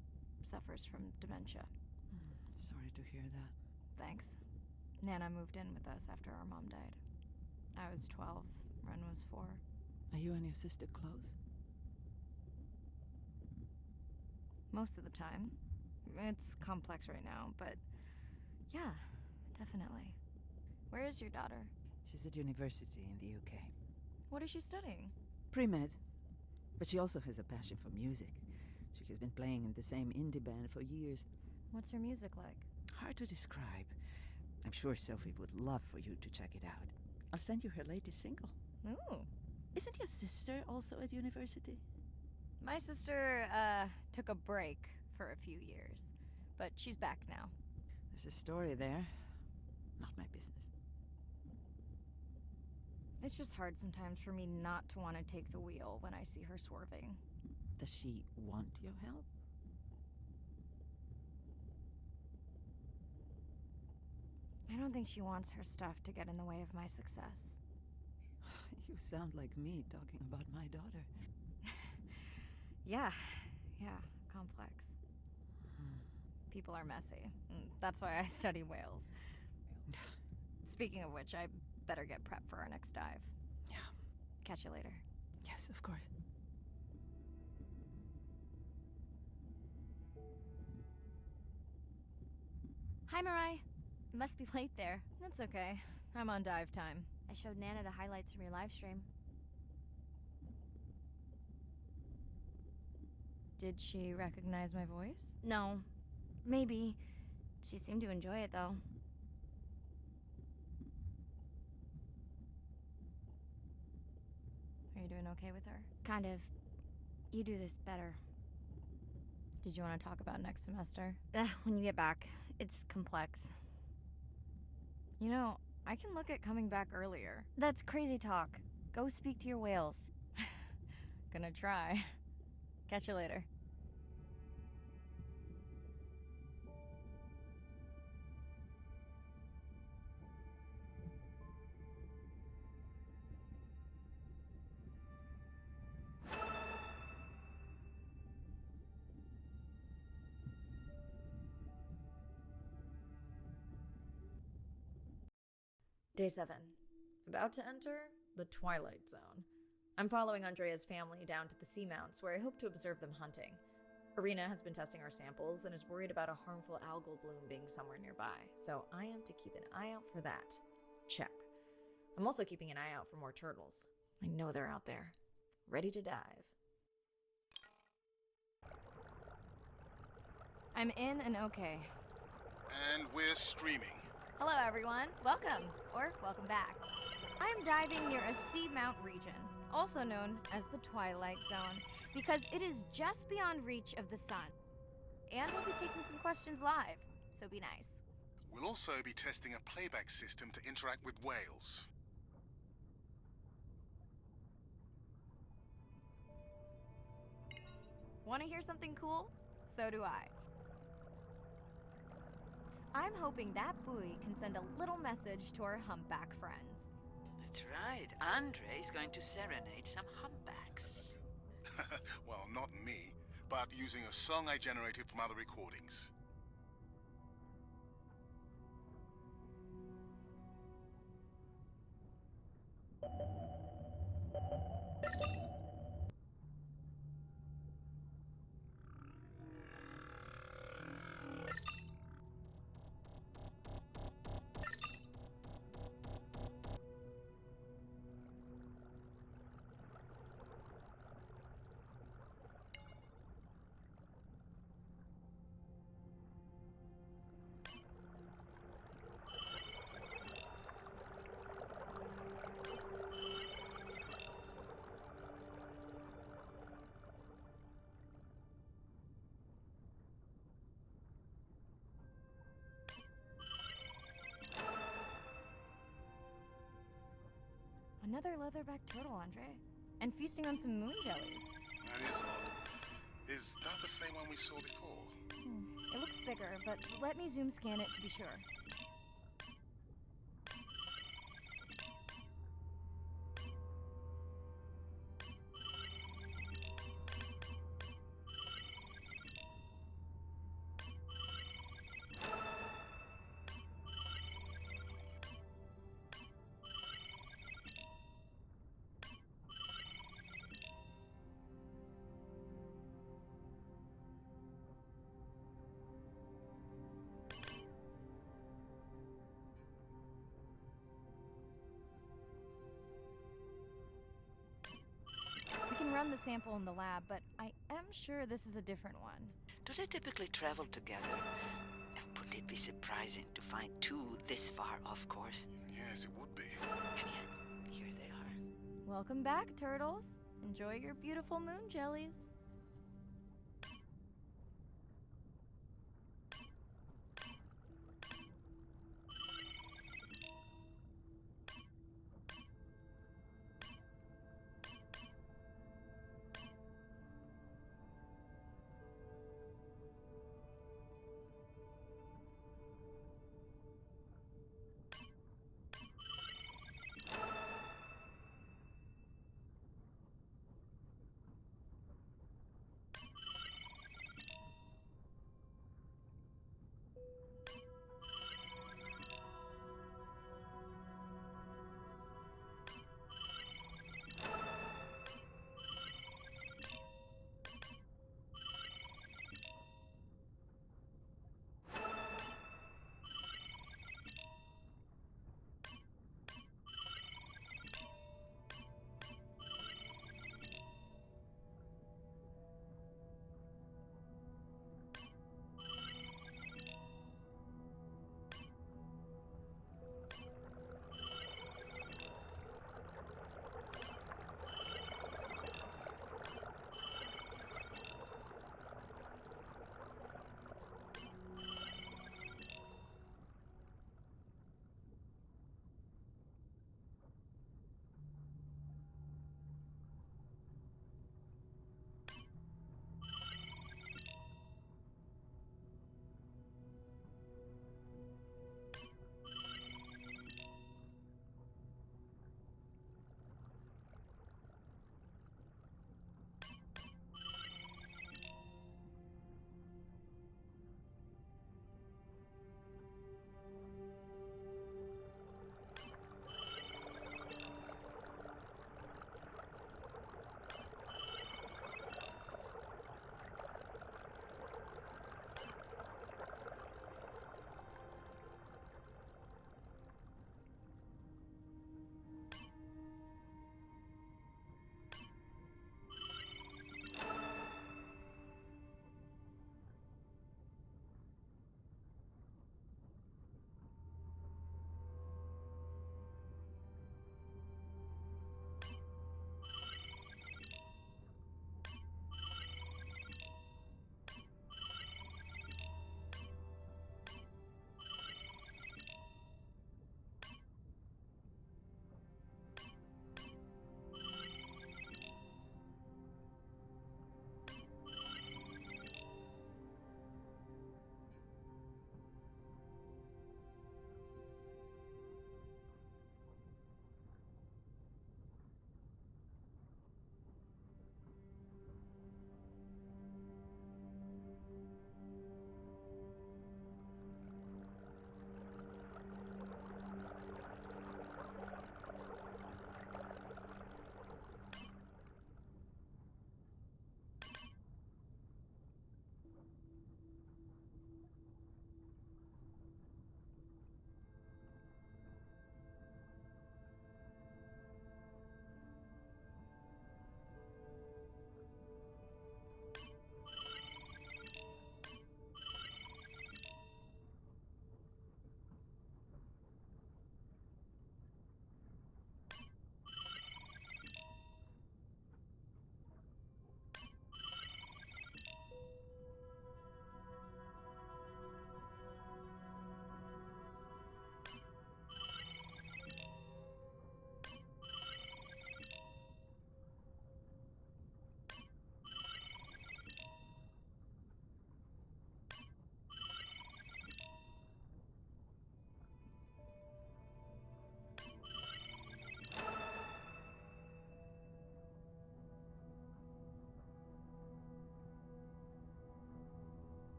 suffers from dementia.
Sorry to hear that.
Thanks. Nana moved in with us after our mom died. I was 12. Ren was 4.
Are you and your sister close?
Most of the time. It's complex right now, but yeah, definitely. Where is your daughter?
She's at university in the UK.
What is she studying?
Pre-med. But she also has a passion for music. She has been playing in the same indie band for years.
What's her music like?
Hard to describe. I'm sure Sophie would love for you to check it out. I'll send you her latest single.
Ooh.
Isn't your sister also at university?
My sister, took a break for a few years, but she's back now.
There's a story there. Not my business.
It's just hard sometimes for me not to want to take the wheel when I see her swerving.
Does she want your help?
I don't think she wants her stuff to get in the way of my success.
You sound like me talking about my daughter.
Yeah, complex. People are messy. That's why I study whales. Speaking of which, I better get prepped for our next dive.
Yeah.
Catch you later.
Yes, of course.
Hi, Mirai. You must be late there.
That's okay. I'm on dive time.
I showed Nana the highlights from your live stream.
Did she recognize my voice?
No. Maybe. She seemed to enjoy it, though.
Are you doing okay with her?
Kind of. You do this better.
Did you want to talk about next semester?
When you get back. It's complex.
You know, I can look at coming back earlier.
That's crazy talk. Go speak to your whales.
Gonna try. Catch you later.
Day 7. About to enter the Twilight Zone. I'm following Andrea's family down to the seamounts where I hope to observe them hunting. Irina has been testing our samples and is worried about a harmful algal bloom being somewhere nearby, so I am to keep an eye out for that. Check. I'm also keeping an eye out for more turtles. I know they're out there, ready to dive.
I'm in and okay.
And we're streaming.
Hello, everyone. Welcome, or welcome back. I am diving near a seamount region, also known as the Twilight Zone, because it is just beyond reach of the sun. And we'll be taking some questions live, so be nice.
We'll also be testing a playback system to interact with whales.
Want to hear something cool? So do I. I'm hoping that buoy can send a little message to our humpback friends.
That's right. Andre is going to serenade some humpbacks.
Well, not me, but using a song I generated from other recordings.
Another leatherback turtle, Andre. And feasting on some moon jellies.
That is odd. Is that the same one we saw before?
It looks bigger, but let me zoom scan it to be sure. We can run the sample in the lab, but I am sure this is a different one.
Do they typically travel together? Would it be surprising to find two this far off course?
Yes, it would be.
And yet, here they are.
Welcome back, turtles. Enjoy your beautiful moon jellies.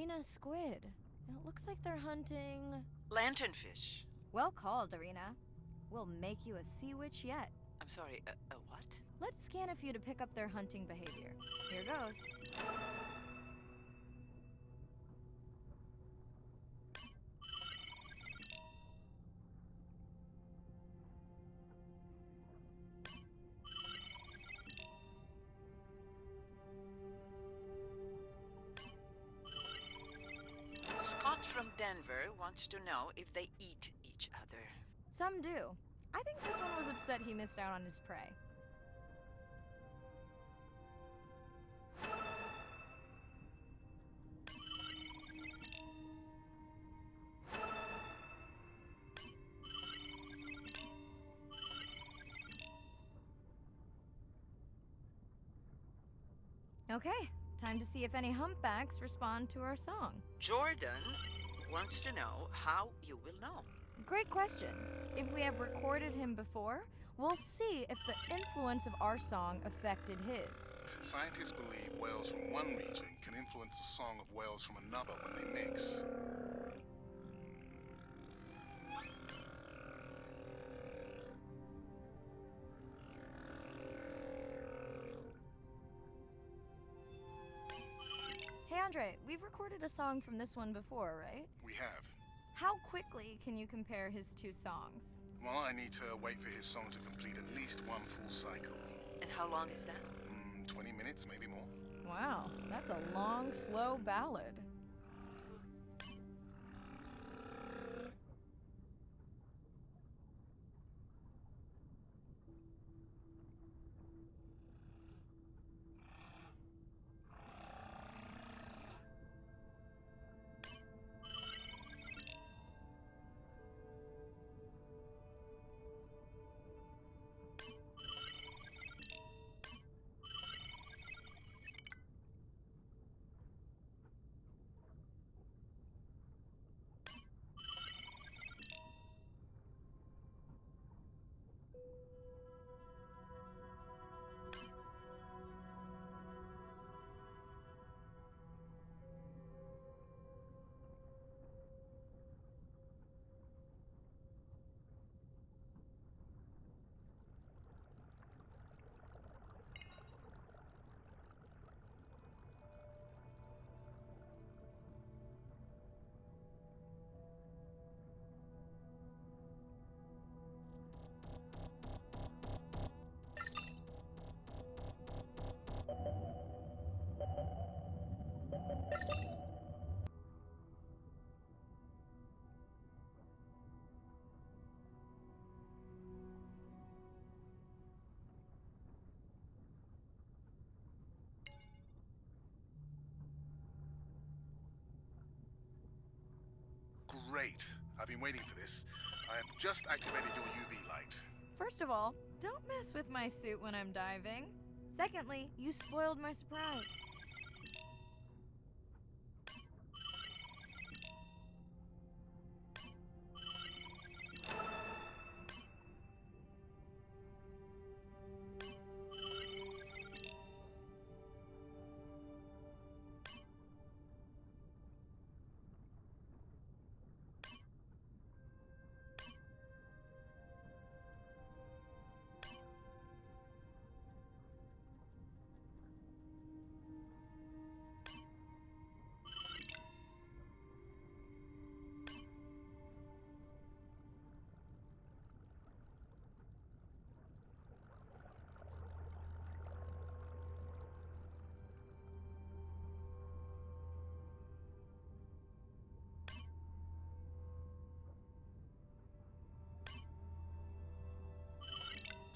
Arena squid. It looks like they're hunting...
Lanternfish.
Well called, Arena. We'll make you a sea witch yet.
I'm sorry, a what?
Let's scan a few to pick up their hunting behavior. Here goes.
Scott from Denver wants to know if they eat each other.
Some do. I think this one was upset he missed out on his prey. Okay, time to see if any humpbacks respond to our song.
Jordan wants to know how you will know.
Great question. If we have recorded him before, we'll see if the influence of our song affected his.
Scientists believe whales from one region can influence the song of whales from another when they mix.
Hey Andre, we've recorded a song from this one before, right?
We have.
How quickly can you compare his two songs?
Well, I need to wait for his song to complete at least one full cycle.
And how long is that?
20 minutes, maybe more.
Wow, that's a long, slow ballad.
Great. I've been waiting for this. I have just activated your UV light.
First of all, don't mess with my suit when I'm diving. Secondly, you spoiled my surprise.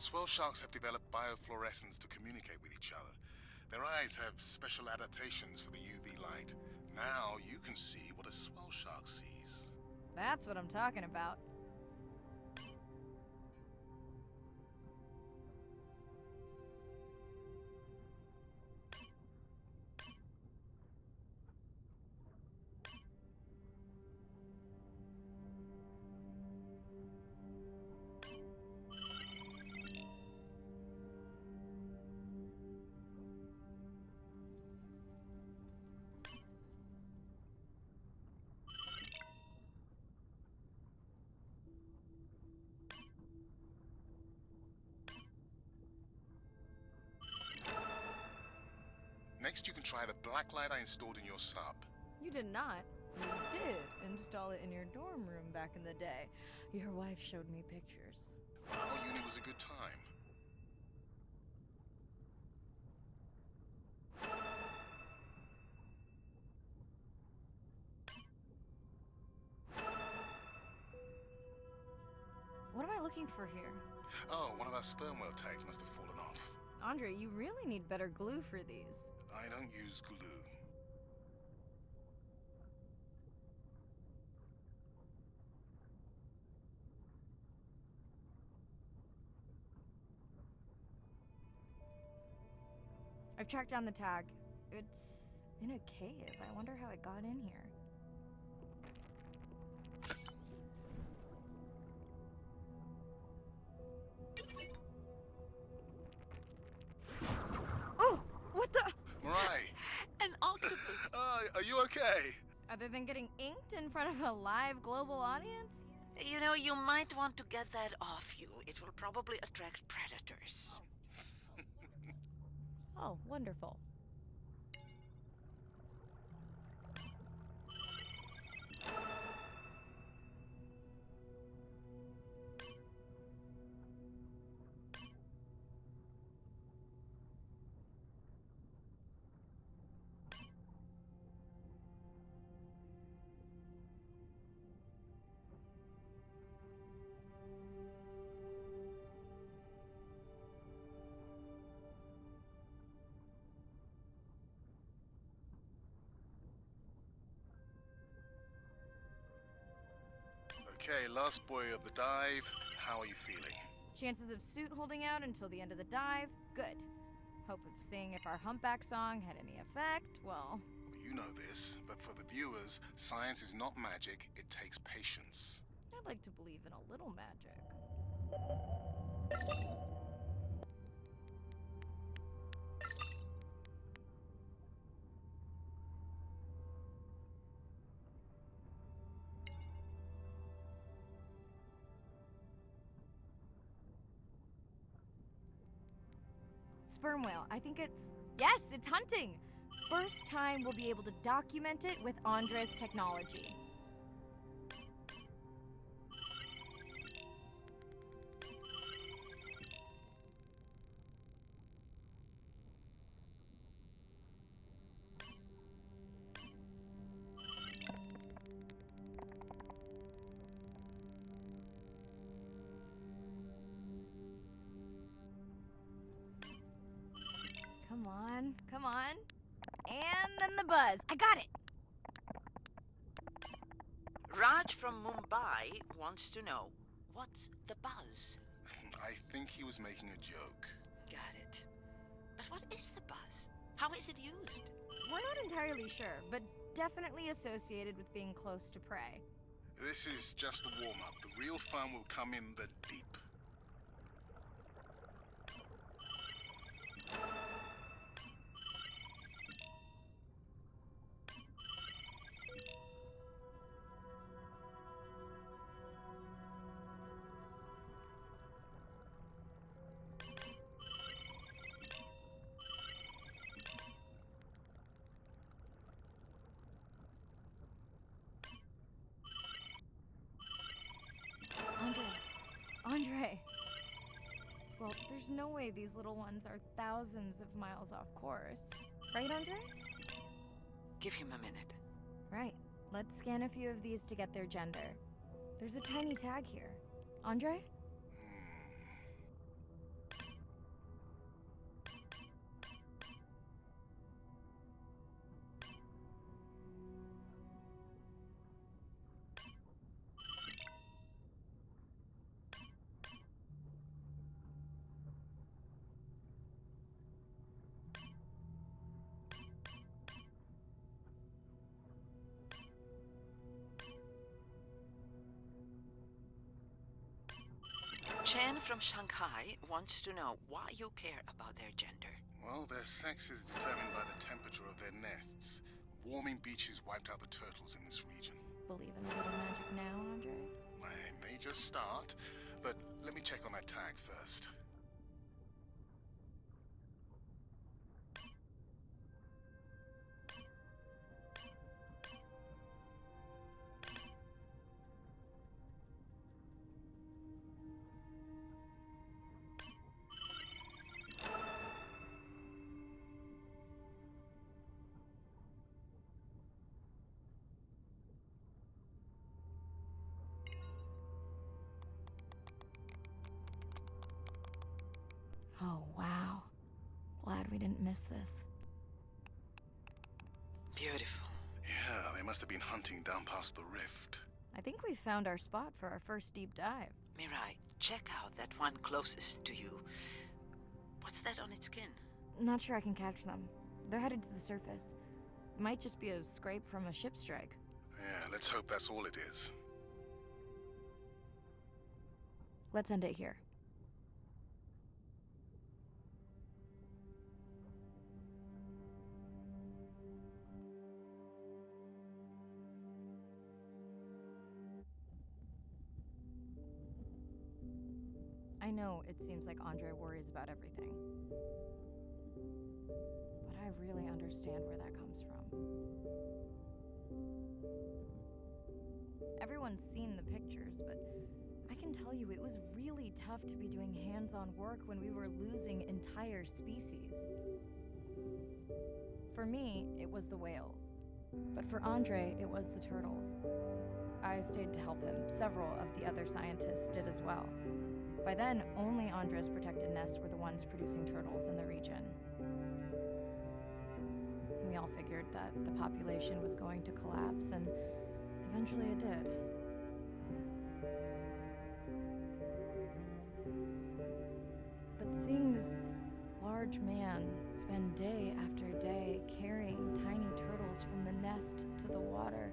Swell sharks have developed biofluorescence to communicate with each other. Their eyes have special adaptations for the UV light. Now you can see what a swell shark sees.
That's what I'm talking about.
Next, you can try the blacklight I installed in your sub.
You did not. You did install it in your dorm room back in the day. Your wife showed me pictures.
Well, uni was a good time.
What am I looking for here?
Oh, one of our sperm whale tags must have fallen off.
Andre, you really need better glue for these.
I don't use glue.
I've tracked down the tag. It's in a cave. I wonder how it got in here. Oh! What the?
Mirai!
An octopus!
Are you okay?
Other than getting inked in front of a live global audience?
You know, you might want to get that off you. It will probably attract predators.
Oh, wonderful.
Okay, last boy of the dive. How are you feeling?
Chances of suit holding out until the end of the dive? Good. Hope of seeing if our humpback song had any effect? Well,
You know this, but for the viewers, science is not magic, it takes patience.
I'd like to believe in a little magic. Sperm whale. I think it's... Yes, it's hunting! First time we'll be able to document it with Andre's technology. Come on, come on. And then the buzz. I got it!
Raj from Mumbai wants to know, what's the buzz?
I think he was making a joke.
Got it. But what is the buzz? How is it used?
We're not entirely sure, but definitely associated with being close to prey.
This is just a warm-up. The real fun will come in the deep.
Andre. Well, there's no way these little ones are thousands of miles off course. Right, Andre?
Give him a minute.
Right. Let's scan a few of these to get their gender. There's a tiny tag here. Andre?
Chen from Shanghai wants to know why you care about their gender.
Well, their sex is determined by the temperature of their nests. Warming beaches wiped out the turtles in this region.
Believe in a little magic now, Andre?
I may just start, but let me check on that tag first.
Oh, wow. Glad we didn't miss this.
Beautiful.
Yeah, they must have been hunting down past the rift.
I think we found our spot for our first deep dive.
Mirai, check out that one closest to you. What's that on its skin?
Not sure I can catch them. They're headed to the surface. Might just be a scrape from a ship strike.
Yeah, let's hope that's all it is.
Let's end it here. I know it seems like Andre worries about everything. But I really understand where that comes from. Everyone's seen the pictures, but I can tell you it was really tough to be doing hands-on work when we were losing entire species. For me, it was the whales. But for Andre, it was the turtles. I stayed to help him. Several of the other scientists did as well. By then, only Andre's protected nests were the ones producing turtles in the region. We all figured that the population was going to collapse, and eventually it did. But seeing this large man spend day after day carrying tiny turtles from the nest to the water,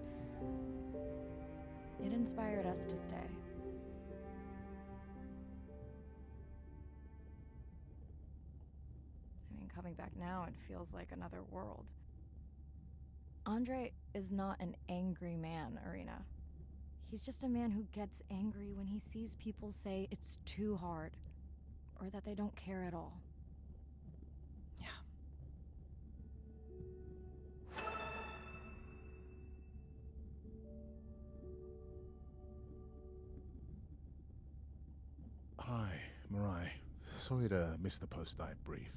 it inspired us to stay. Coming back now, it feels like another world. Andre is not an angry man, Irina. He's just a man who gets angry when he sees people say it's too hard, or that they don't care at all.
Yeah.
Hi, Mirai. Sorry to miss the post-dive brief.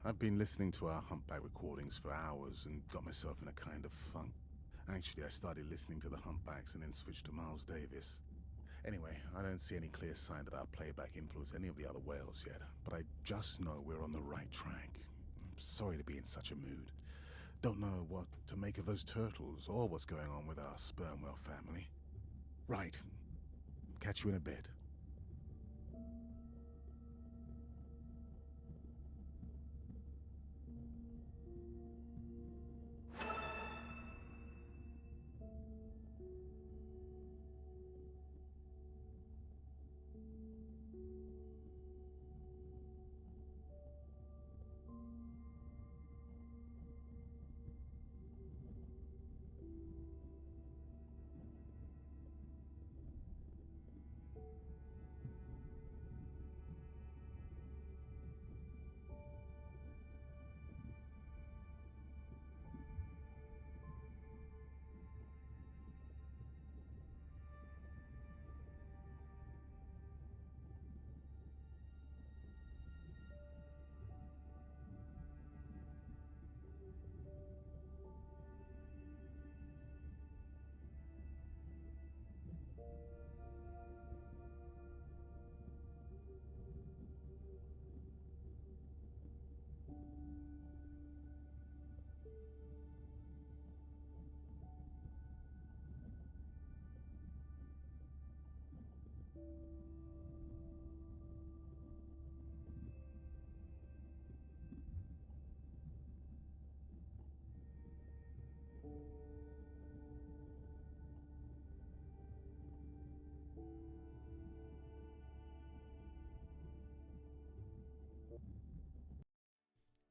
I've been listening to our humpback recordings for hours and got myself in a kind of funk. Actually, I started listening to the humpbacks and then switched to Miles Davis. Anyway, I don't see any clear sign that our playback influenced any of the other whales yet, but I just know we're on the right track. I'm sorry to be in such a mood. Don't know what to make of those turtles or what's going on with our sperm whale family. Right. Catch you in a bit.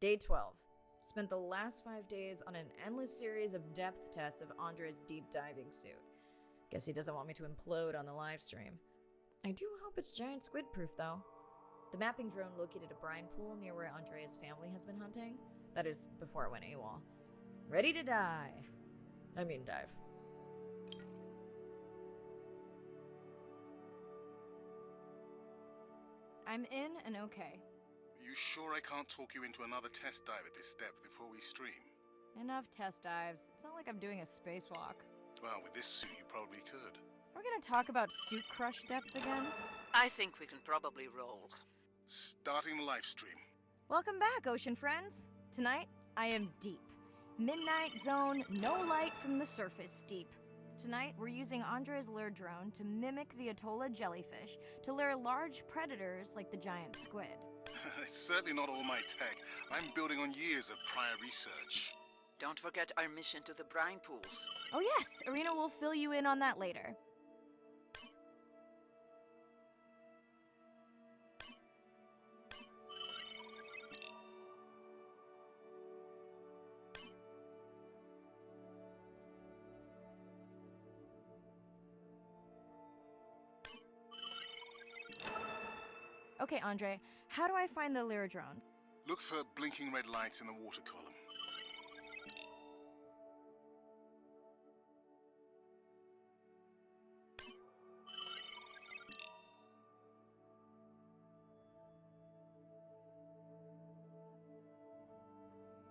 Day 12. Spent the last 5 days on an endless series of depth tests of Andre's deep diving suit. Guess he doesn't want me to implode on the live stream. I do hope it's giant squid proof though. The mapping drone located a brine pool near where Andrea's family has been hunting. That is, before it went AWOL. Ready to dive. Dive.
I'm in and okay.
You sure I can't talk you into another test dive at this depth before we stream?
Enough test dives. It's not like I'm doing a spacewalk.
Well, with this suit you probably could.
Are we gonna talk about suit crush depth again?
I think we can probably roll.
Starting the live stream.
Welcome back, ocean friends. Tonight, I am deep. Midnight zone, no light from the surface deep. Tonight, we're using Andre's lure drone to mimic the Atolla jellyfish to lure large predators like the giant squid.
It's certainly not all my tech. I'm building on years of prior research.
Don't forget our mission to the brine pools.
Oh yes, Arena will fill you in on that later. Okay, Andre, how do I find the lure drone?
Look for blinking red lights in the water column.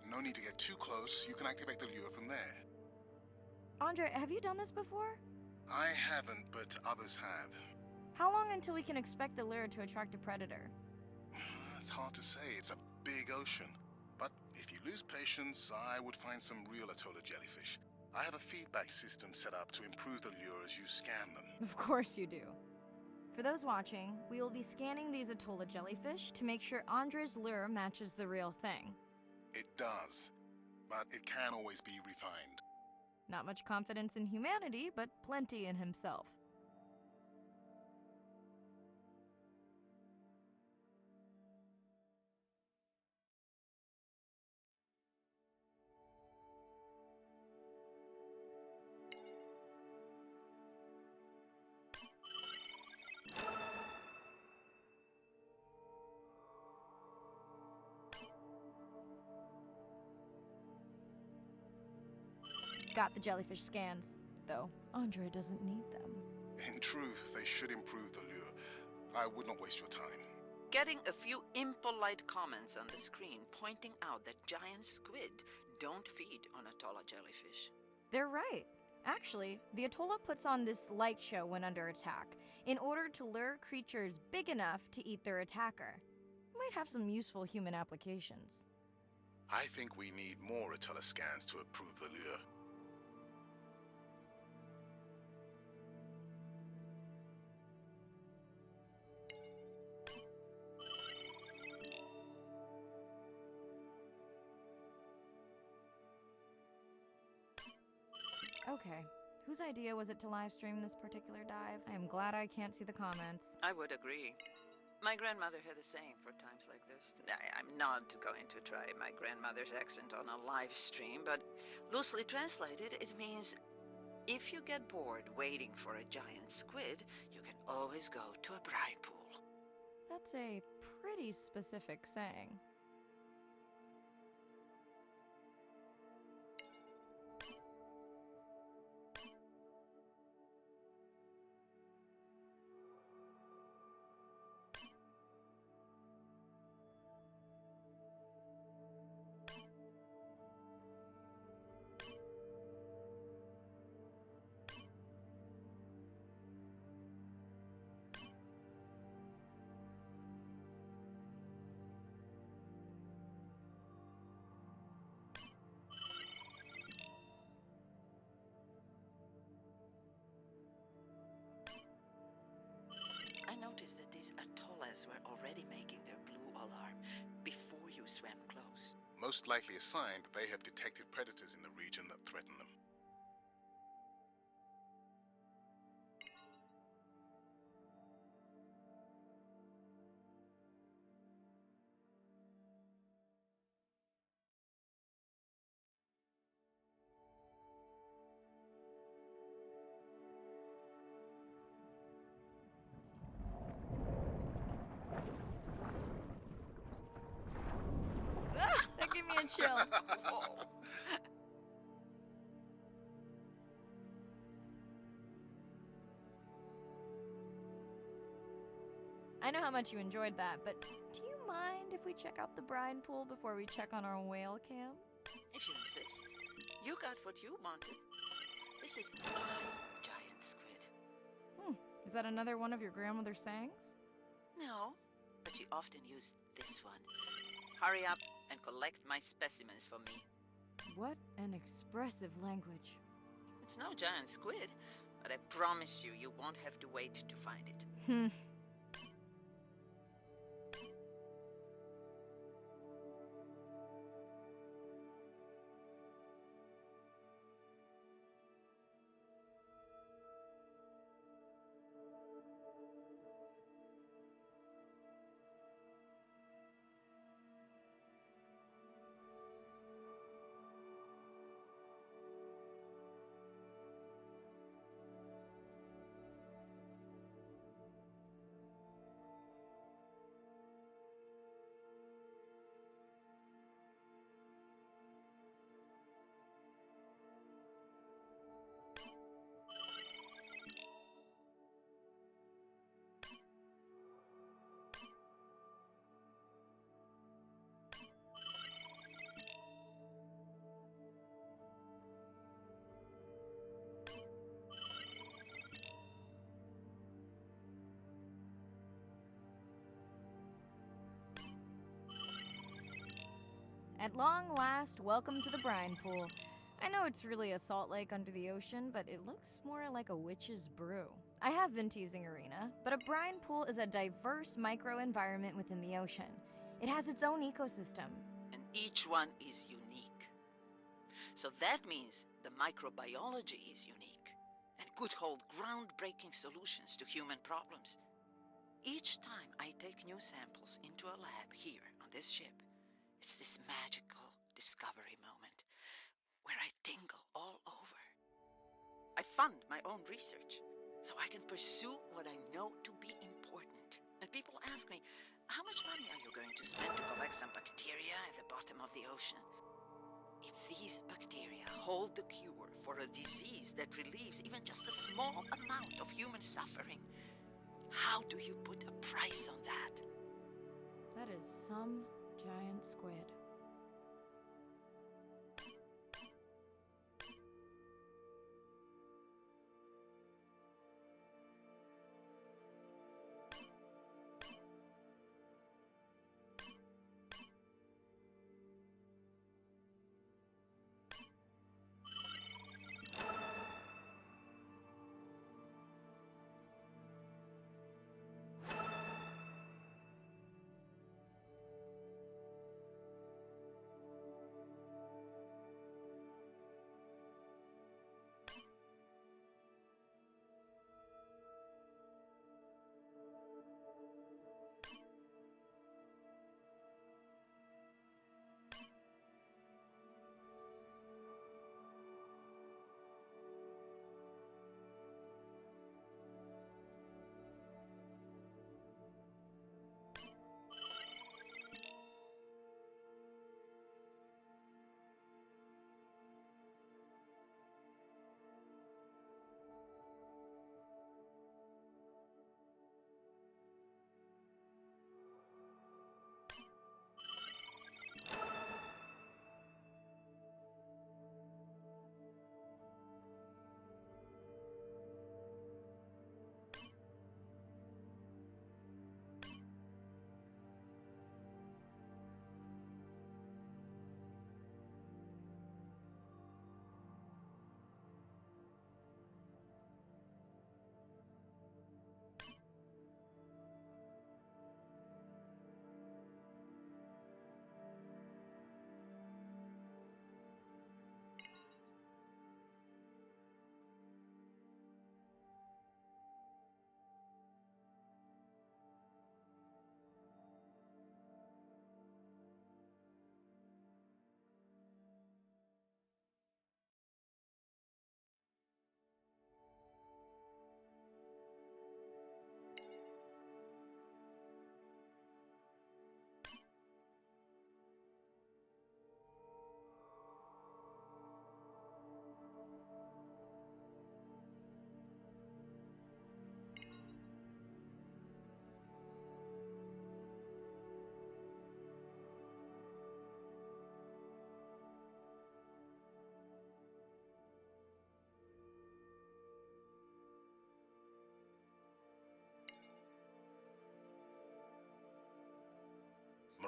No need to get too close. You can activate the lure from there.
Andre, have you done this before?
I haven't, but others have.
How long until we can expect the lure to attract a predator?
It's hard to say. It's a big ocean. But if you lose patience, I would find some real Atolla jellyfish. I have a feedback system set up to improve the lure as you scan them.
Of course you do. For those watching, we will be scanning these Atolla jellyfish to make sure Andre's lure matches the real thing.
It does, but it can always be refined.
Not much confidence in humanity, but plenty in himself. Got the jellyfish scans, though Andre doesn't need them.
In truth, they should improve the lure. I would not waste your time.
Getting a few impolite comments on the screen pointing out that giant squid don't feed on Atolla jellyfish.
They're right. Actually, the Atolla puts on this light show when under attack, in order to lure creatures big enough to eat their attacker. Might have some useful human applications.
I think we need more Atolla scans to approve the lure.
Okay, whose idea was it to live stream this particular dive? I am glad I can't see the comments.
I would agree. My grandmother had a saying for times like this. I'm not going to try my grandmother's accent on a live stream, but loosely translated, it means if you get bored waiting for a giant squid, you can always go to a brine pool.
That's a pretty specific saying.
I noticed that these atollas were already making their blue alarm before you swam close.
Most likely a sign that they have detected predators in the region that threaten them.
That gave me a chill.
Whoa.
I know how much you enjoyed that, but do you mind if we check out the brine pool before we check on our whale cam?
If you insist. You got what you wanted. This is my giant squid.
Is that another one of your grandmother's sayings?
No, but you often use this one. Hurry up and collect my specimens for me.
What an expressive language.
It's no giant squid, but I promise you, you won't have to wait to find it.
Hmm. At long last, welcome to the brine pool. I know it's really a salt lake under the ocean, but it looks more like a witch's brew. I have been teasing Arena, but a brine pool is a diverse microenvironment within the ocean. It has its own ecosystem.
And each one is unique. So that means the microbiology is unique and could hold groundbreaking solutions to human problems. Each time I take new samples into a lab here on this ship, it's this magical discovery moment where I tingle all over. I fund my own research so I can pursue what I know to be important. And people ask me, how much money are you going to spend to collect some bacteria at the bottom of the ocean? If these bacteria hold the cure for a disease that relieves even just a small amount of human suffering, how do you put a price on that?
That is some giant squid.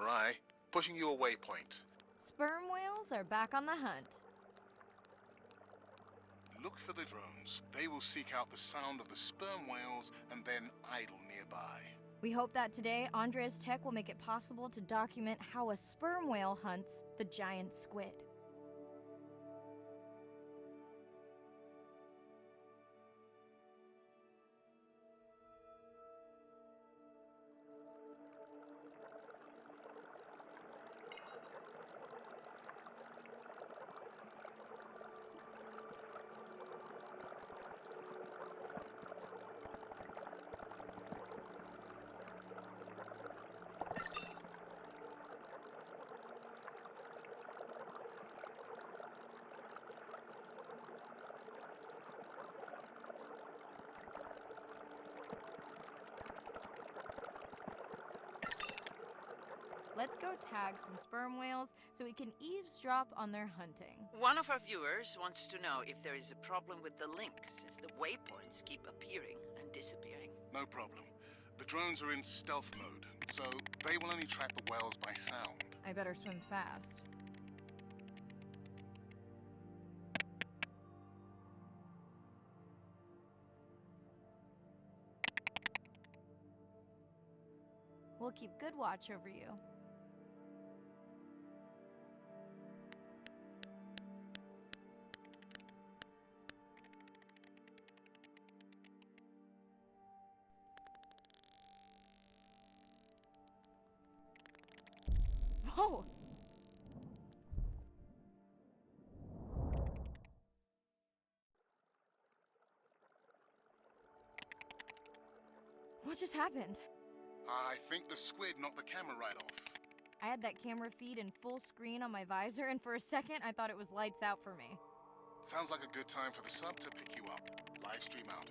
Mirai, pushing you a waypoint.
Sperm whales are back on the hunt.
Look for the drones. They will seek out the sound of the sperm whales and then idle nearby.
We hope that today, Andrea's tech will make it possible to document how a sperm whale hunts the giant squid. Let's go tag some sperm whales so we can eavesdrop on their hunting.
One of our viewers wants to know if there is a problem with the link, since the waypoints keep appearing and disappearing.
No problem. The drones are in stealth mode, so they will only track the whales by sound.
I better swim fast. We'll keep good watch over you. Whoa! What just happened?
I think the squid knocked the camera right off.
I had that camera feed in full screen on my visor, and for a second I thought it was lights out for me.
Sounds like a good time for the sub to pick you up. Live stream out.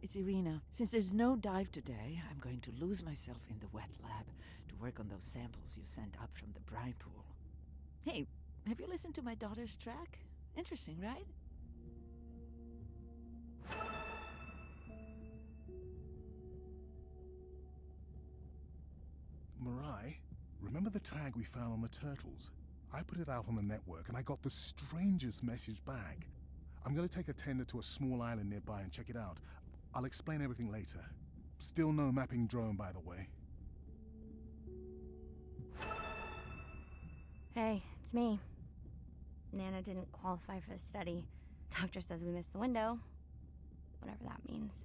It's Irina. Since there's no dive today, I'm going to lose myself in the wet lab to work on those samples you sent up from the brine pool. Hey, have you listened to my daughter's track? Interesting, right?
Mirai, remember the tag we found on the turtles? I put it out on the network and I got the strangest message back. I'm gonna take a tender to a small island nearby and check it out. I'll explain everything later. Still no mapping drone, by the way.
Hey, it's me. Nana didn't qualify for the study. Doctor says we missed the window. Whatever that means.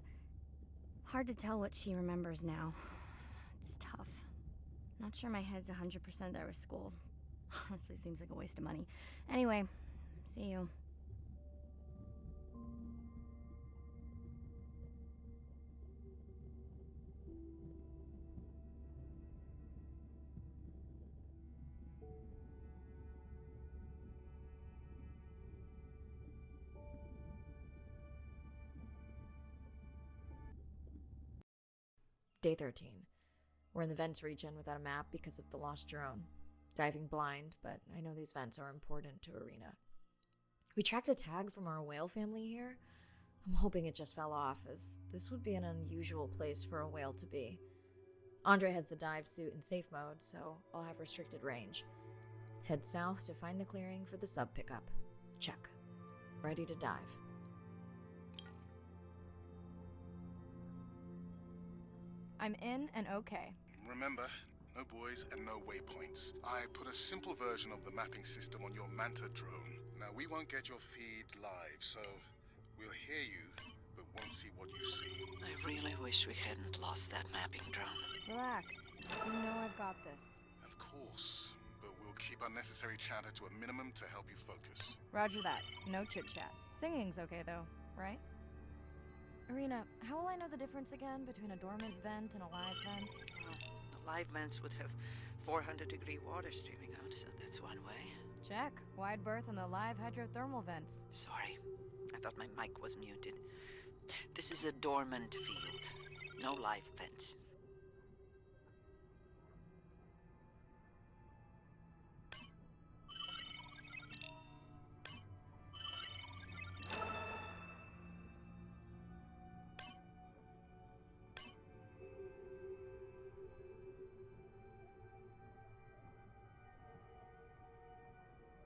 Hard to tell what she remembers now. It's tough. Not sure my head's 100% there with school. Honestly, seems like a waste of money. Anyway, see you.
Day 13. We're in the vents region without a map because of the lost drone. Diving blind, but I know these vents are important to Irina. We tracked a tag from our whale family here. I'm hoping it just fell off, as this would be an unusual place for a whale to be. Andre has the dive suit in safe mode, so I'll have restricted range. Head south to find the clearing for the sub pickup. Check. Ready to dive.
I'm in and okay.
Remember, no buoys and no waypoints. I put a simple version of the mapping system on your Manta drone. Now, we won't get your feed live, so we'll hear you, but won't see what you see.
I really wish we hadn't lost that mapping drone.
Relax. You know I've got this.
Of course, but we'll keep unnecessary chatter to a minimum to help you focus.
Roger that. No chit-chat. Singing's okay, though, right? Irina, how will I know the difference again between a dormant vent and a live vent?
The live vents would have 400-degree water streaming out, so that's one way.
Check. Wide berth and the live hydrothermal vents.
Sorry, I thought my mic was muted. This is a dormant field. No live vents.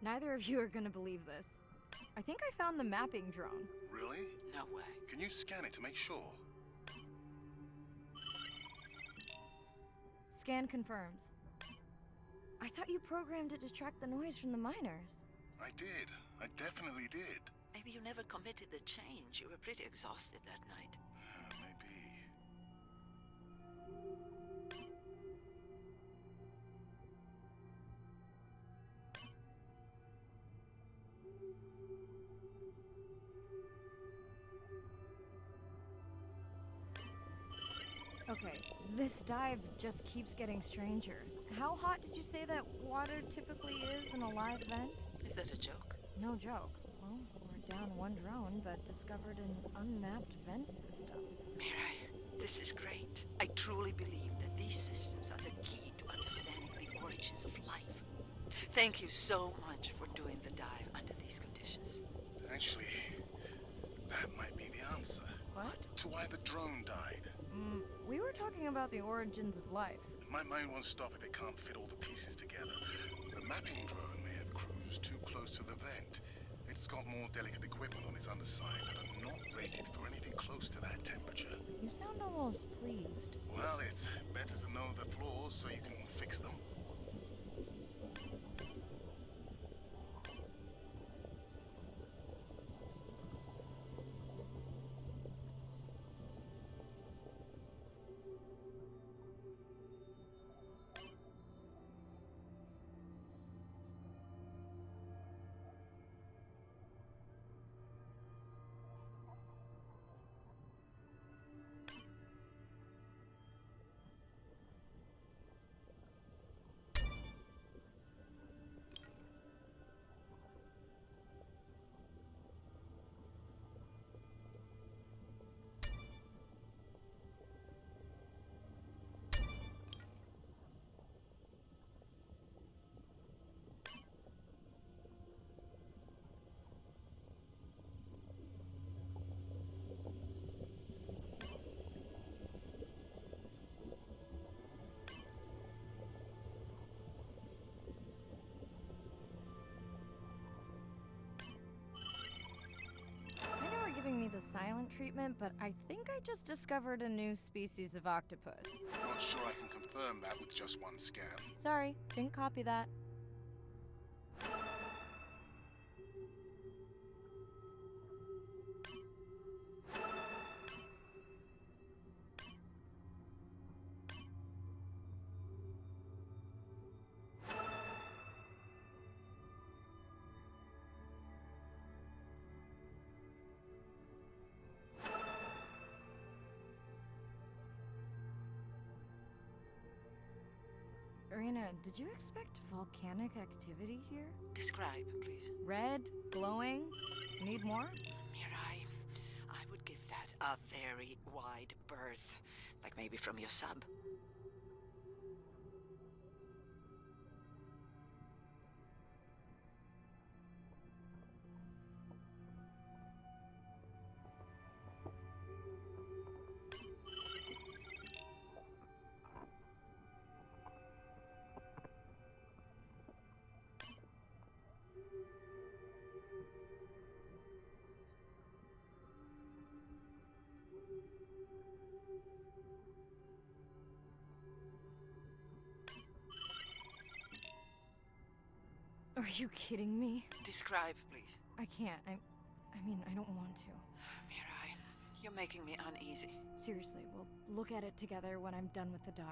Neither of you are gonna believe this. I think I found the mapping drone.
Really?
No way.
Can you scan it to make sure?
Scan confirms. I thought you programmed it to track the noise from the miners.
I did. I definitely did.
Maybe you never committed the change. You were pretty exhausted that night.
Maybe.
Okay, this dive just keeps getting stranger. How hot did you say that water typically is in a live vent?
Is that a joke?
No joke. Well, we're down one drone, but discovered an unmapped vent system.
Mirai, this is great. I truly believe that these systems are the key to understanding the origins of life. Thank you so much for doing the dive under these conditions.
Actually, that might be the answer.
What?
To why the drone died.
We were talking about the origins of life.
My mind won't stop if it can't fit all the pieces together. The mapping drone may have cruised too close to the vent. It's got more delicate equipment on its underside that are not rated for anything close to that temperature.
You sound almost pleased.
Well, it's better to know the flaws so you can fix them.
Giving me the silent treatment, but I think I just discovered a new species of octopus.
Not sure I can confirm that with just one scan.
Sorry, didn't copy that. Irina, did you expect volcanic activity here?
Describe, please.
Red? Glowing? Need more?
Mirai, I would give that a very wide berth. Like maybe from your sub.
Are you kidding me?
Describe, please.
I can't. I mean, I don't want to.
Mirai, you're making me uneasy.
Seriously, we'll look at it together when I'm done with the dive.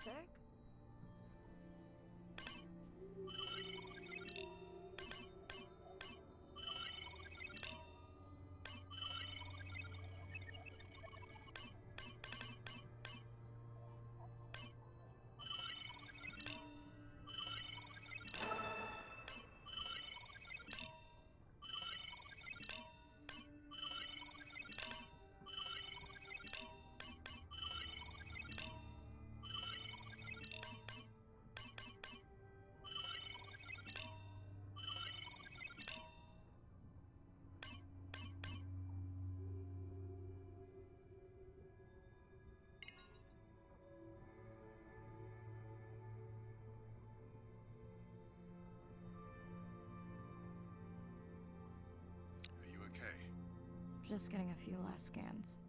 sick?
Are you okay?
Just getting a few last scans.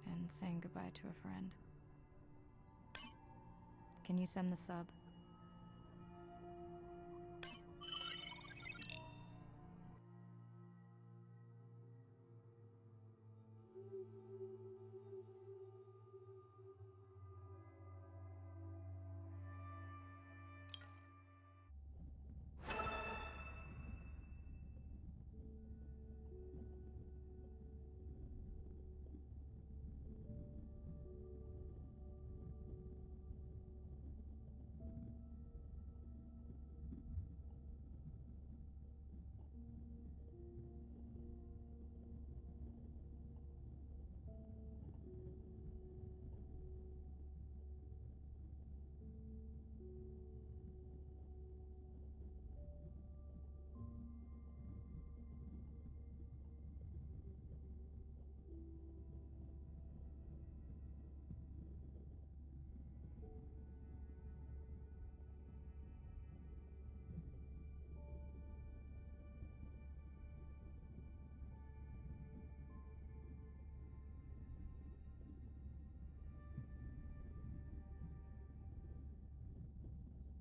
And saying goodbye to a friend. Can you send the sub?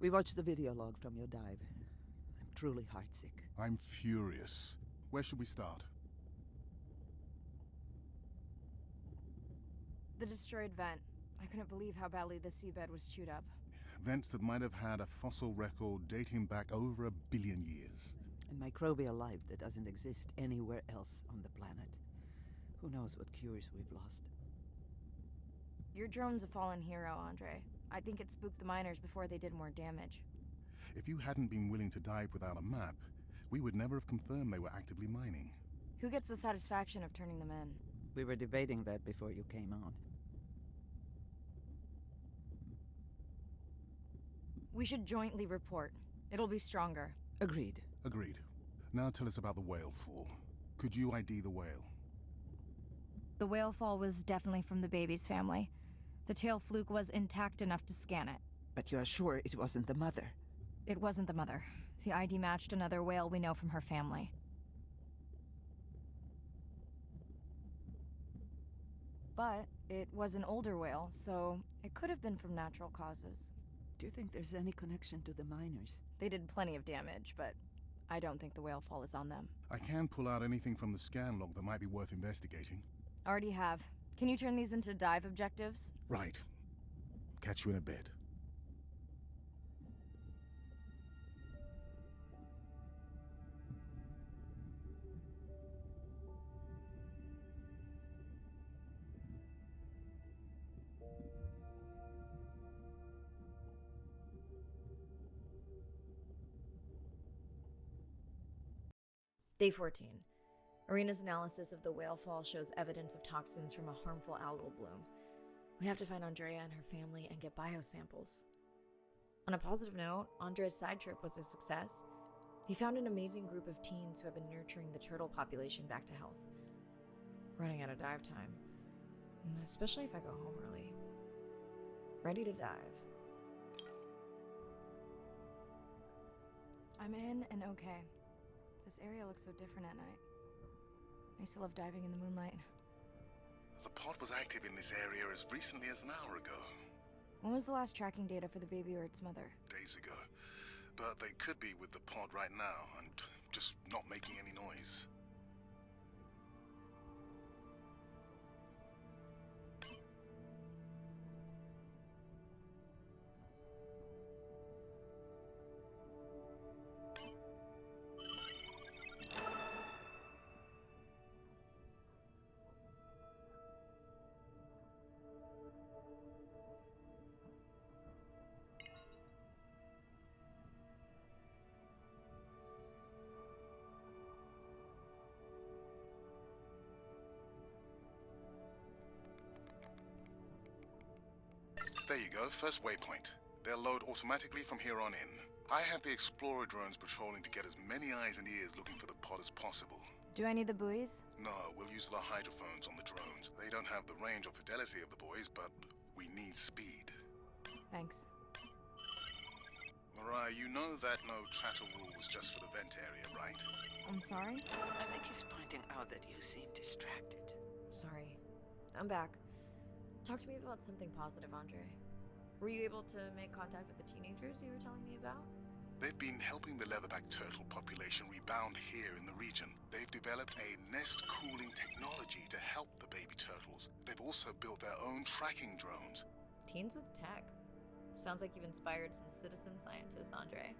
We watched the video log from your dive. I'm truly heartsick.
I'm furious. Where should we start?
The destroyed vent. I couldn't believe how badly the seabed was chewed up.
Vents that might have had a fossil record dating back over 1 billion years.
And microbial life that doesn't exist anywhere else on the planet. Who knows what cures we've lost.
Your drone's a fallen hero, Andre. I think it spooked the miners before they did more damage.
If you hadn't been willing to dive without a map, we would never have confirmed they were actively mining.
Who gets the satisfaction of turning them in?
We were debating that before you came on.
We should jointly report. It'll be stronger.
Agreed.
Agreed. Now tell us about the whale fall. Could you ID the whale?
The whale fall was definitely from the baby's family. The tail fluke was intact enough to scan it.
But you are sure it wasn't the mother?
It wasn't the mother. The ID matched another whale we know from her family. But it was an older whale, so it could have been from natural causes.
Do you think there's any connection to the miners?
They did plenty of damage, but I don't think the whale fall is on them.
I can pull out anything from the scan log that might be worth investigating.
Already have. Can you turn these into dive objectives?
Right. Catch you in a bit.
Day 14. Arena's analysis of the whale fall shows evidence of toxins from a harmful algal bloom. We have to find Andrea and her family and get biosamples. On a positive note, Andre's side trip was a success. He found an amazing group of teens who have been nurturing the turtle population back to health. Running out of dive time, especially if I go home early. Ready to dive.
I'm in and okay. This area looks so different at night. I used to love diving in the moonlight.
The pod was active in this area as recently as an hour ago.
When was the last tracking data for the baby or its mother?
Days ago. But they could be with the pod right now and just not making any noise. There you go, first waypoint. They'll load automatically from here on in. I have the Explorer drones patrolling to get as many eyes and ears looking for the pod as possible.
Do I need the buoys?
No, we'll use the hydrophones on the drones. They don't have the range or fidelity of the boys, but we need speed.
Thanks.
Mariah, you know that no chatter rule was just for the vent area, right?
I'm sorry?
I think he's pointing out that you seem distracted.
Sorry. I'm back. Talk to me about something positive, Andre. Were you able to make contact with the teenagers you were telling me about?
They've been helping the leatherback turtle population rebound here in the region. They've developed a nest cooling technology to help the baby turtles. They've also built their own tracking drones.
Teens with tech. Sounds like you've inspired some citizen scientists, Andre.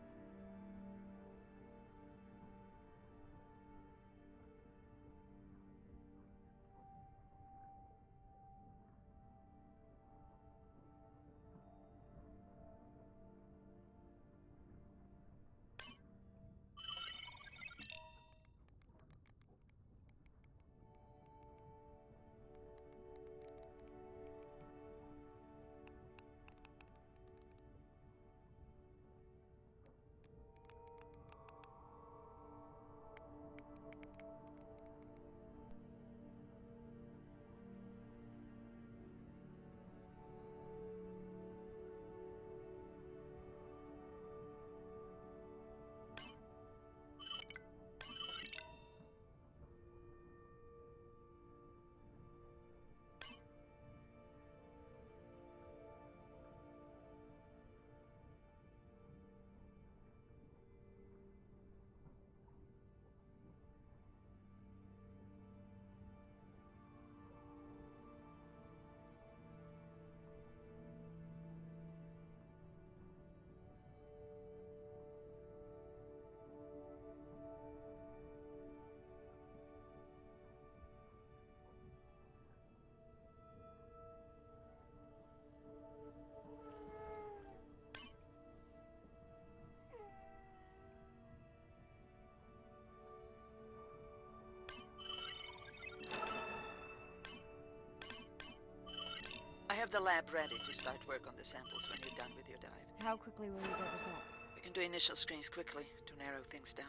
I have the lab ready to start work on the samples when you're done with your dive.
How quickly will you get results?
We can do initial screens quickly to narrow things down.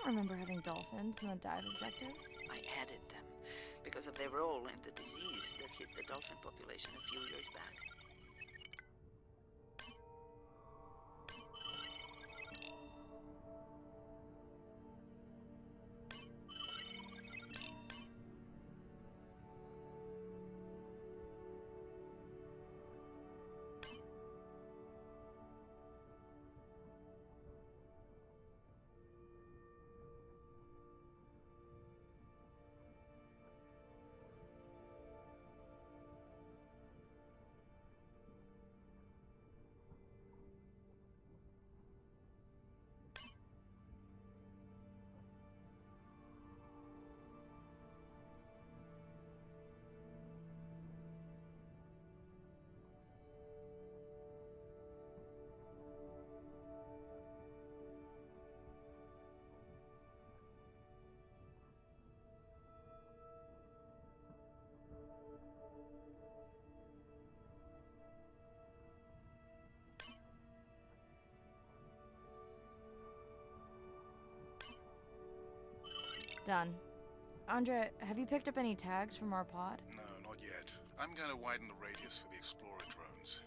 remember having dolphins in the dive objectives.
I added them because of their role in the disease that hit the dolphin population a few years back.
Done. Andre, have you picked up any tags from our pod?
No, not yet. I'm going to widen the radius for the Explorer drones.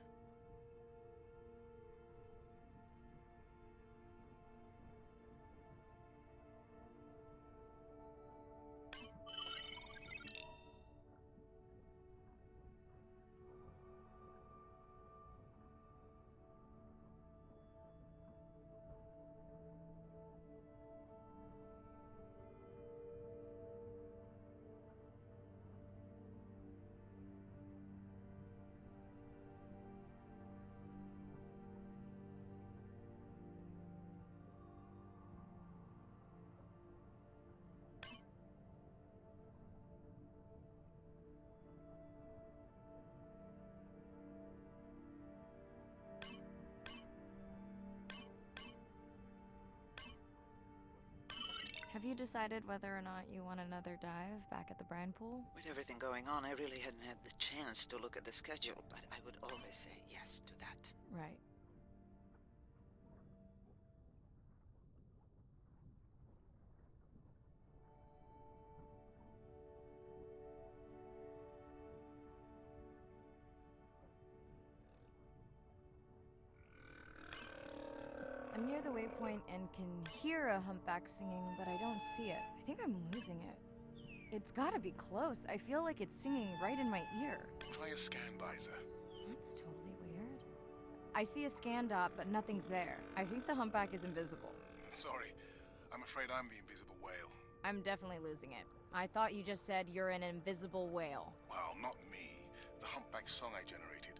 Have you decided whether or not you want another dive back at the brine pool?
With everything going on, I really hadn't had the chance to look at the schedule, but I would always say yes to that.
Right. I'm near the waypoint and can hear a humpback singing, but I don't see it. I think I'm losing it. It's gotta be close. I feel like it's singing right in my ear.
Try a scan visor.
That's totally weird. I see a scan dot, but nothing's there. I think the humpback is invisible.
Sorry, I'm afraid I'm the invisible whale.
I'm definitely losing it. I thought you just said you're an invisible whale.
Well, not me. The humpback song I generated.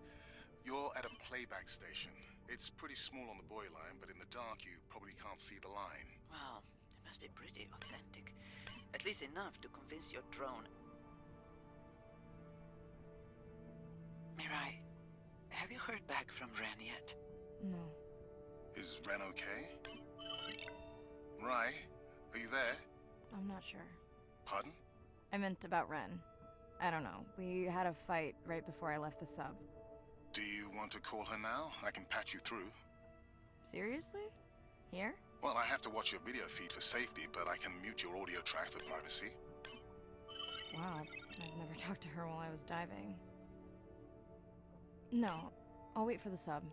You're at a playback station. It's pretty small on the buoy line, but in the dark you probably can't see the line.
Well, it must be pretty authentic. At least enough to convince your drone. Mirai, have you heard back from Ren yet?
No.
Is Ren okay? Rai, are you there?
I'm not sure.
Pardon?
I meant about Ren. I don't know. We had a fight right before I left the sub.
Do you want to call her now? I can patch you through.
Seriously? Here?
Well, I have to watch your video feed for safety, but I can mute your audio track for privacy.
Wow, I've never talked to her while I was diving. No, I'll wait for the sub.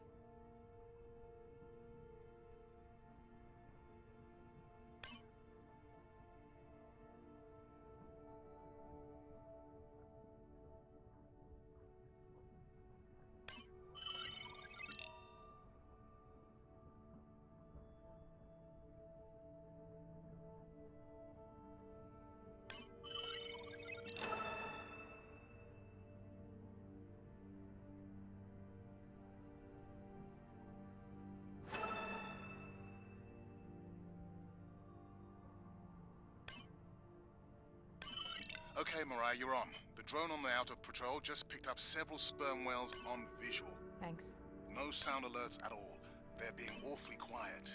Okay, Mariah, you're on. The drone on the outer patrol just picked up several sperm whales on visual.
Thanks.
No sound alerts at all. They're being awfully quiet.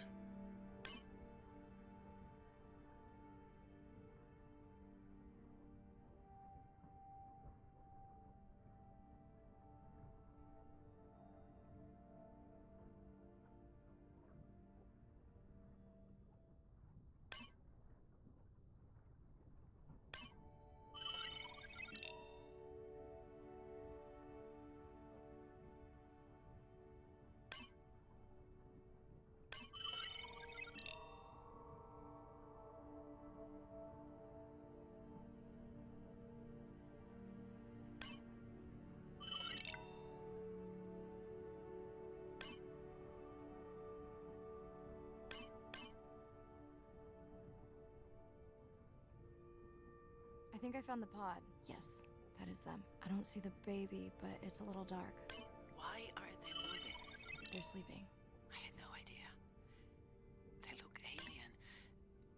think I found the pod. Yes, that is them. I don't see the baby, but it's a little dark.
Why are they moving?
They're sleeping.
I had no idea. They look alien,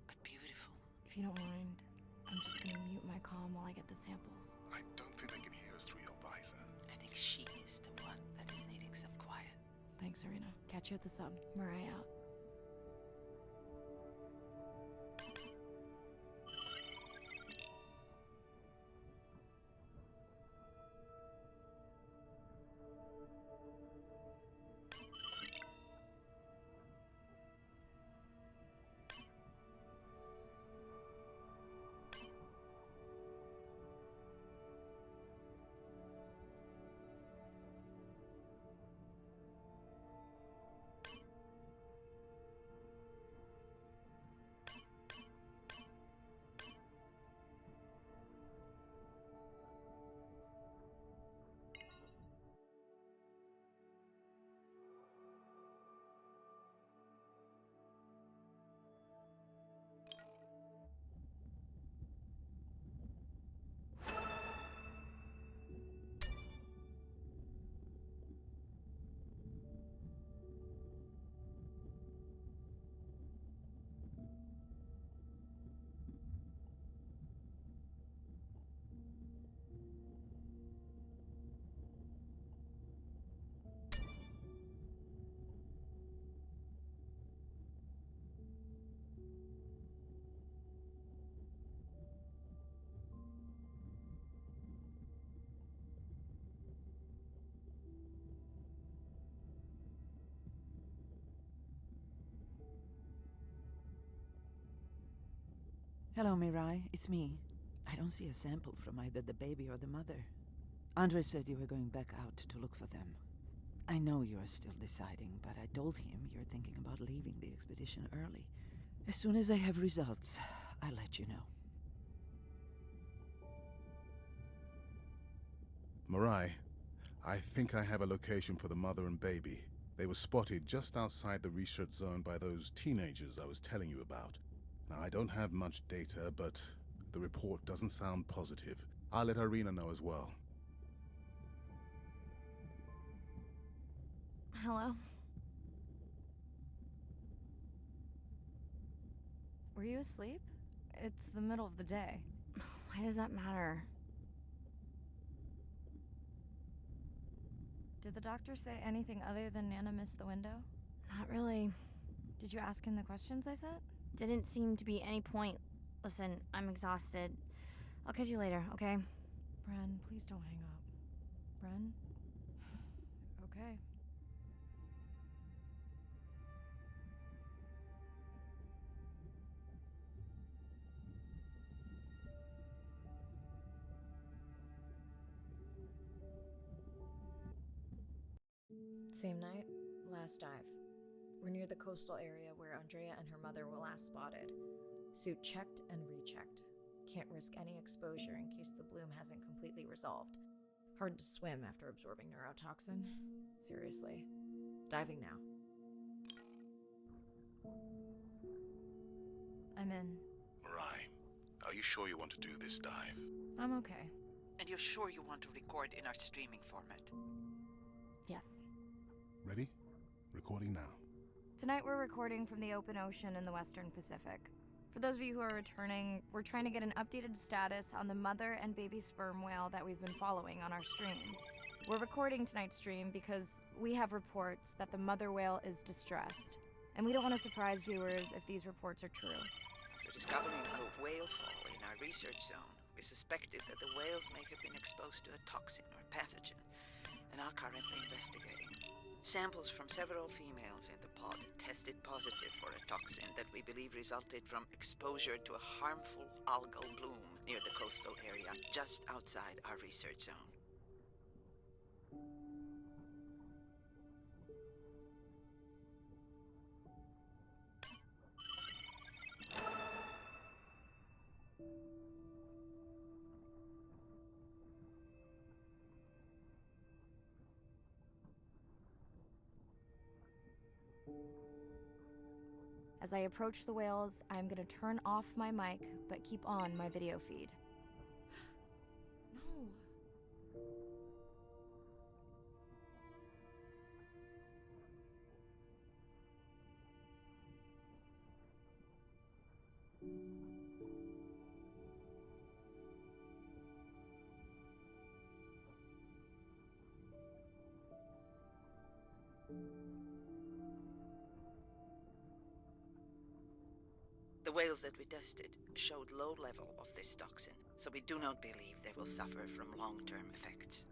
but beautiful.
If you don't mind, I'm just gonna mute my comm while I get the samples.
I don't think they can hear us through your visor.
I think she is the one that is needing some quiet.
Thanks, Serena. Catch you at the sub. Mirai out.
Hello, Mirai. It's me. I don't see a sample from either the baby or the mother. Andre said you were going back out to look for them. I know you are still deciding, but I told him you're thinking about leaving the expedition early. As soon as I have results, I'll let you know.
Mirai, I think I have a location for the mother and baby. They were spotted just outside the research zone by those teenagers I was telling you about. Now, I don't have much data, but the report doesn't sound positive. I'll let Irina know as well.
Hello? Were you asleep? It's the middle of the day.
Why does that matter?
Did the doctor say anything other than Nana missed the window?
Not really.
Did you ask him the questions I sent?
Didn't seem to be any point. Listen, I'm exhausted. I'll catch you later, okay?
Bren, please don't hang up. Bren? Okay.
Same night, last dive. We're near the coastal area where Andrea and her mother were last spotted. Suit checked and rechecked. Can't risk any exposure in case the bloom hasn't completely resolved. Hard to swim after absorbing neurotoxin. Seriously. Diving now.
I'm in.
Mirai, are you sure you want to do this dive?
I'm okay.
And you're sure you want to record in our streaming format?
Yes.
Ready? Recording now.
Tonight we're recording from the open ocean in the Western Pacific. For those of you who are returning, we're trying to get an updated status on the mother and baby sperm whale that we've been following on our stream. We're recording tonight's stream because we have reports that the mother whale is distressed, and we don't want to surprise viewers if these reports are true.
After discovering a whale fall in our research zone, we suspected that the whales may have been exposed to a toxin or pathogen, and are currently investigating. Samples from several females in the pod tested positive for a toxin that we believe resulted from exposure to a harmful algal bloom near the coastal area just outside our research zone.
As I approach the whales, I'm going to turn off my mic, but keep on my video feed.
The whales that we tested showed low level of this toxin, so we do not believe they will suffer from long-term effects.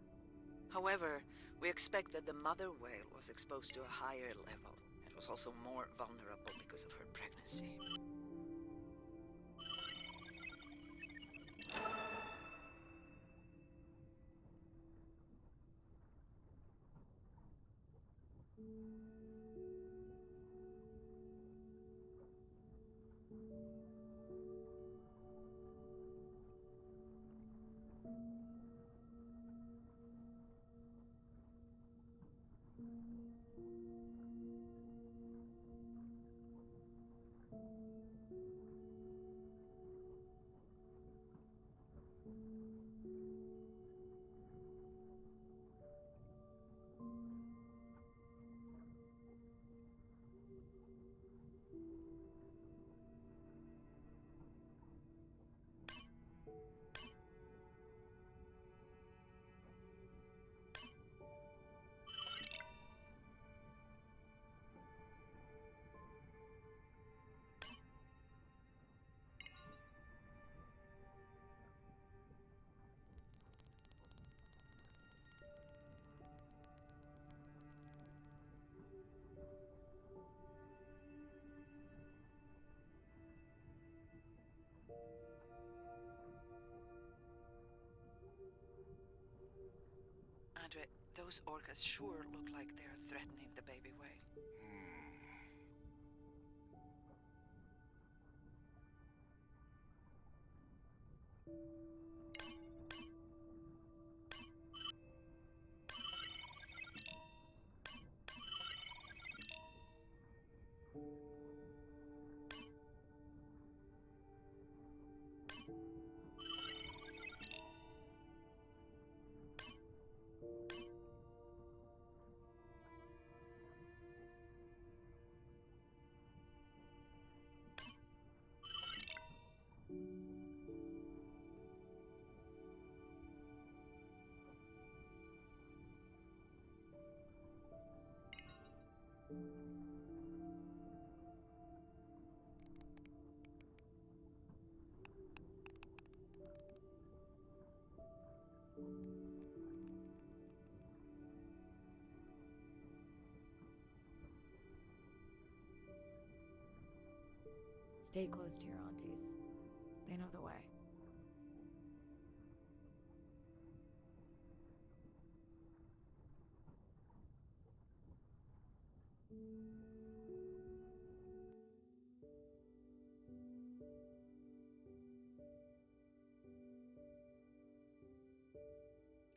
However, we expect that the mother whale was exposed to a higher level and was also more vulnerable because of her pregnancy. Andre, those orcas sure look like they're threatening the baby whale.
Stay close to your aunties. They know the way.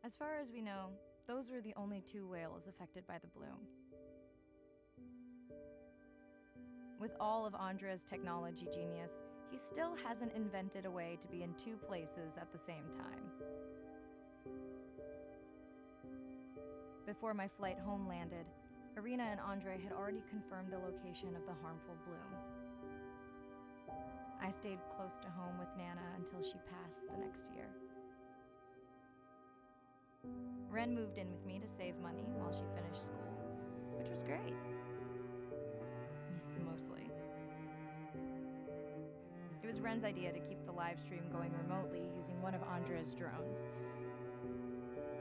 As far as we know, those were the only 2 whales affected by the bloom. With all of Andre's technology genius, he still hasn't invented a way to be in 2 places at the same time. Before my flight home landed, Irina and Andre had already confirmed the location of the harmful bloom. I stayed close to home with Nana until she passed the next year. Ren moved in with me to save money while she finished school, which was great. Mostly. It was Ren's idea to keep the live stream going remotely using one of Andre's drones.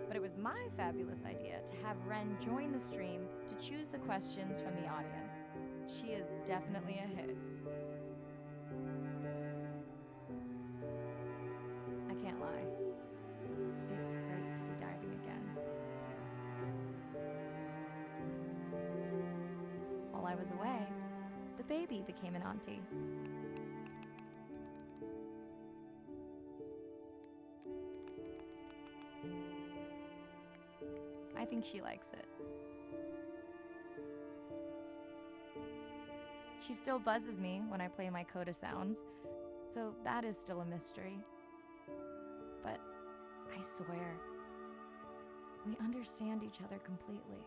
But it was my fabulous idea to have Ren join the stream to choose the questions from the audience. She is definitely a hit. I can't lie. It's great to be diving again. While I was away, the baby became an auntie. I think she likes it. She still buzzes me when I play my coda sounds, so that is still a mystery. But I swear, we understand each other completely.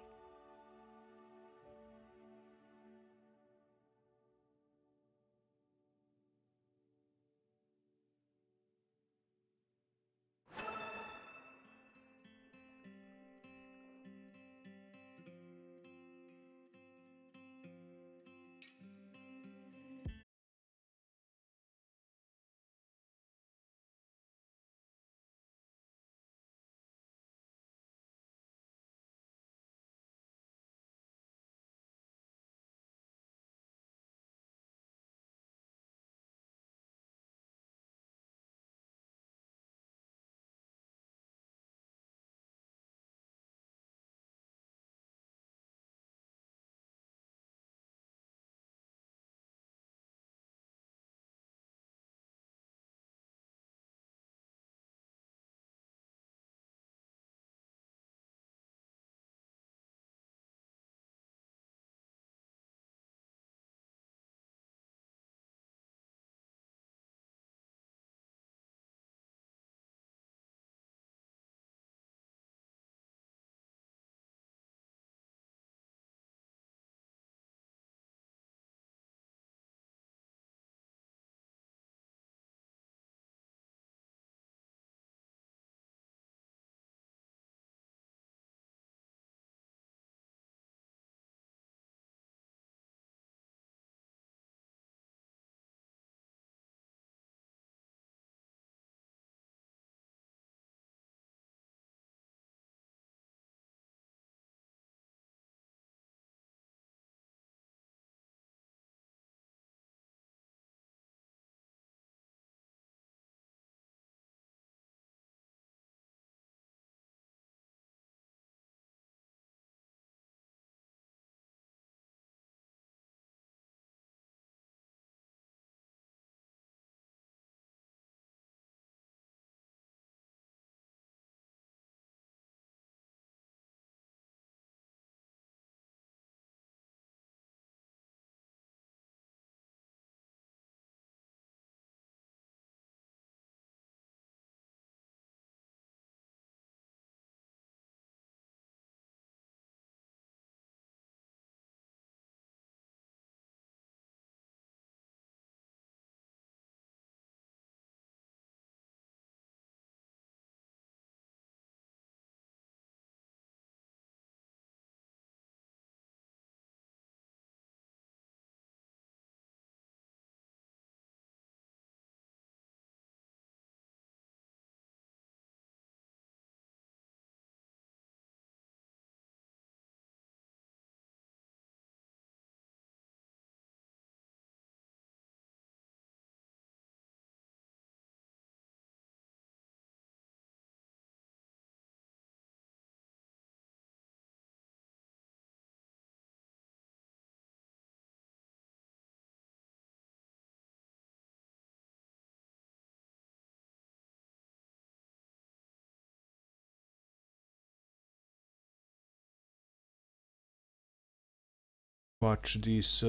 watch this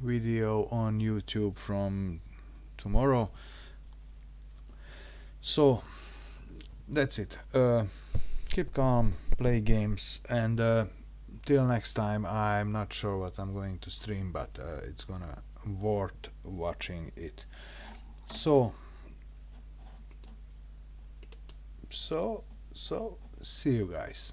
video on YouTube from tomorrow. So that's it. Keep calm, play games, and till next time, I'm not sure what I'm going to stream, but it's gonna worth watching it. So see you guys.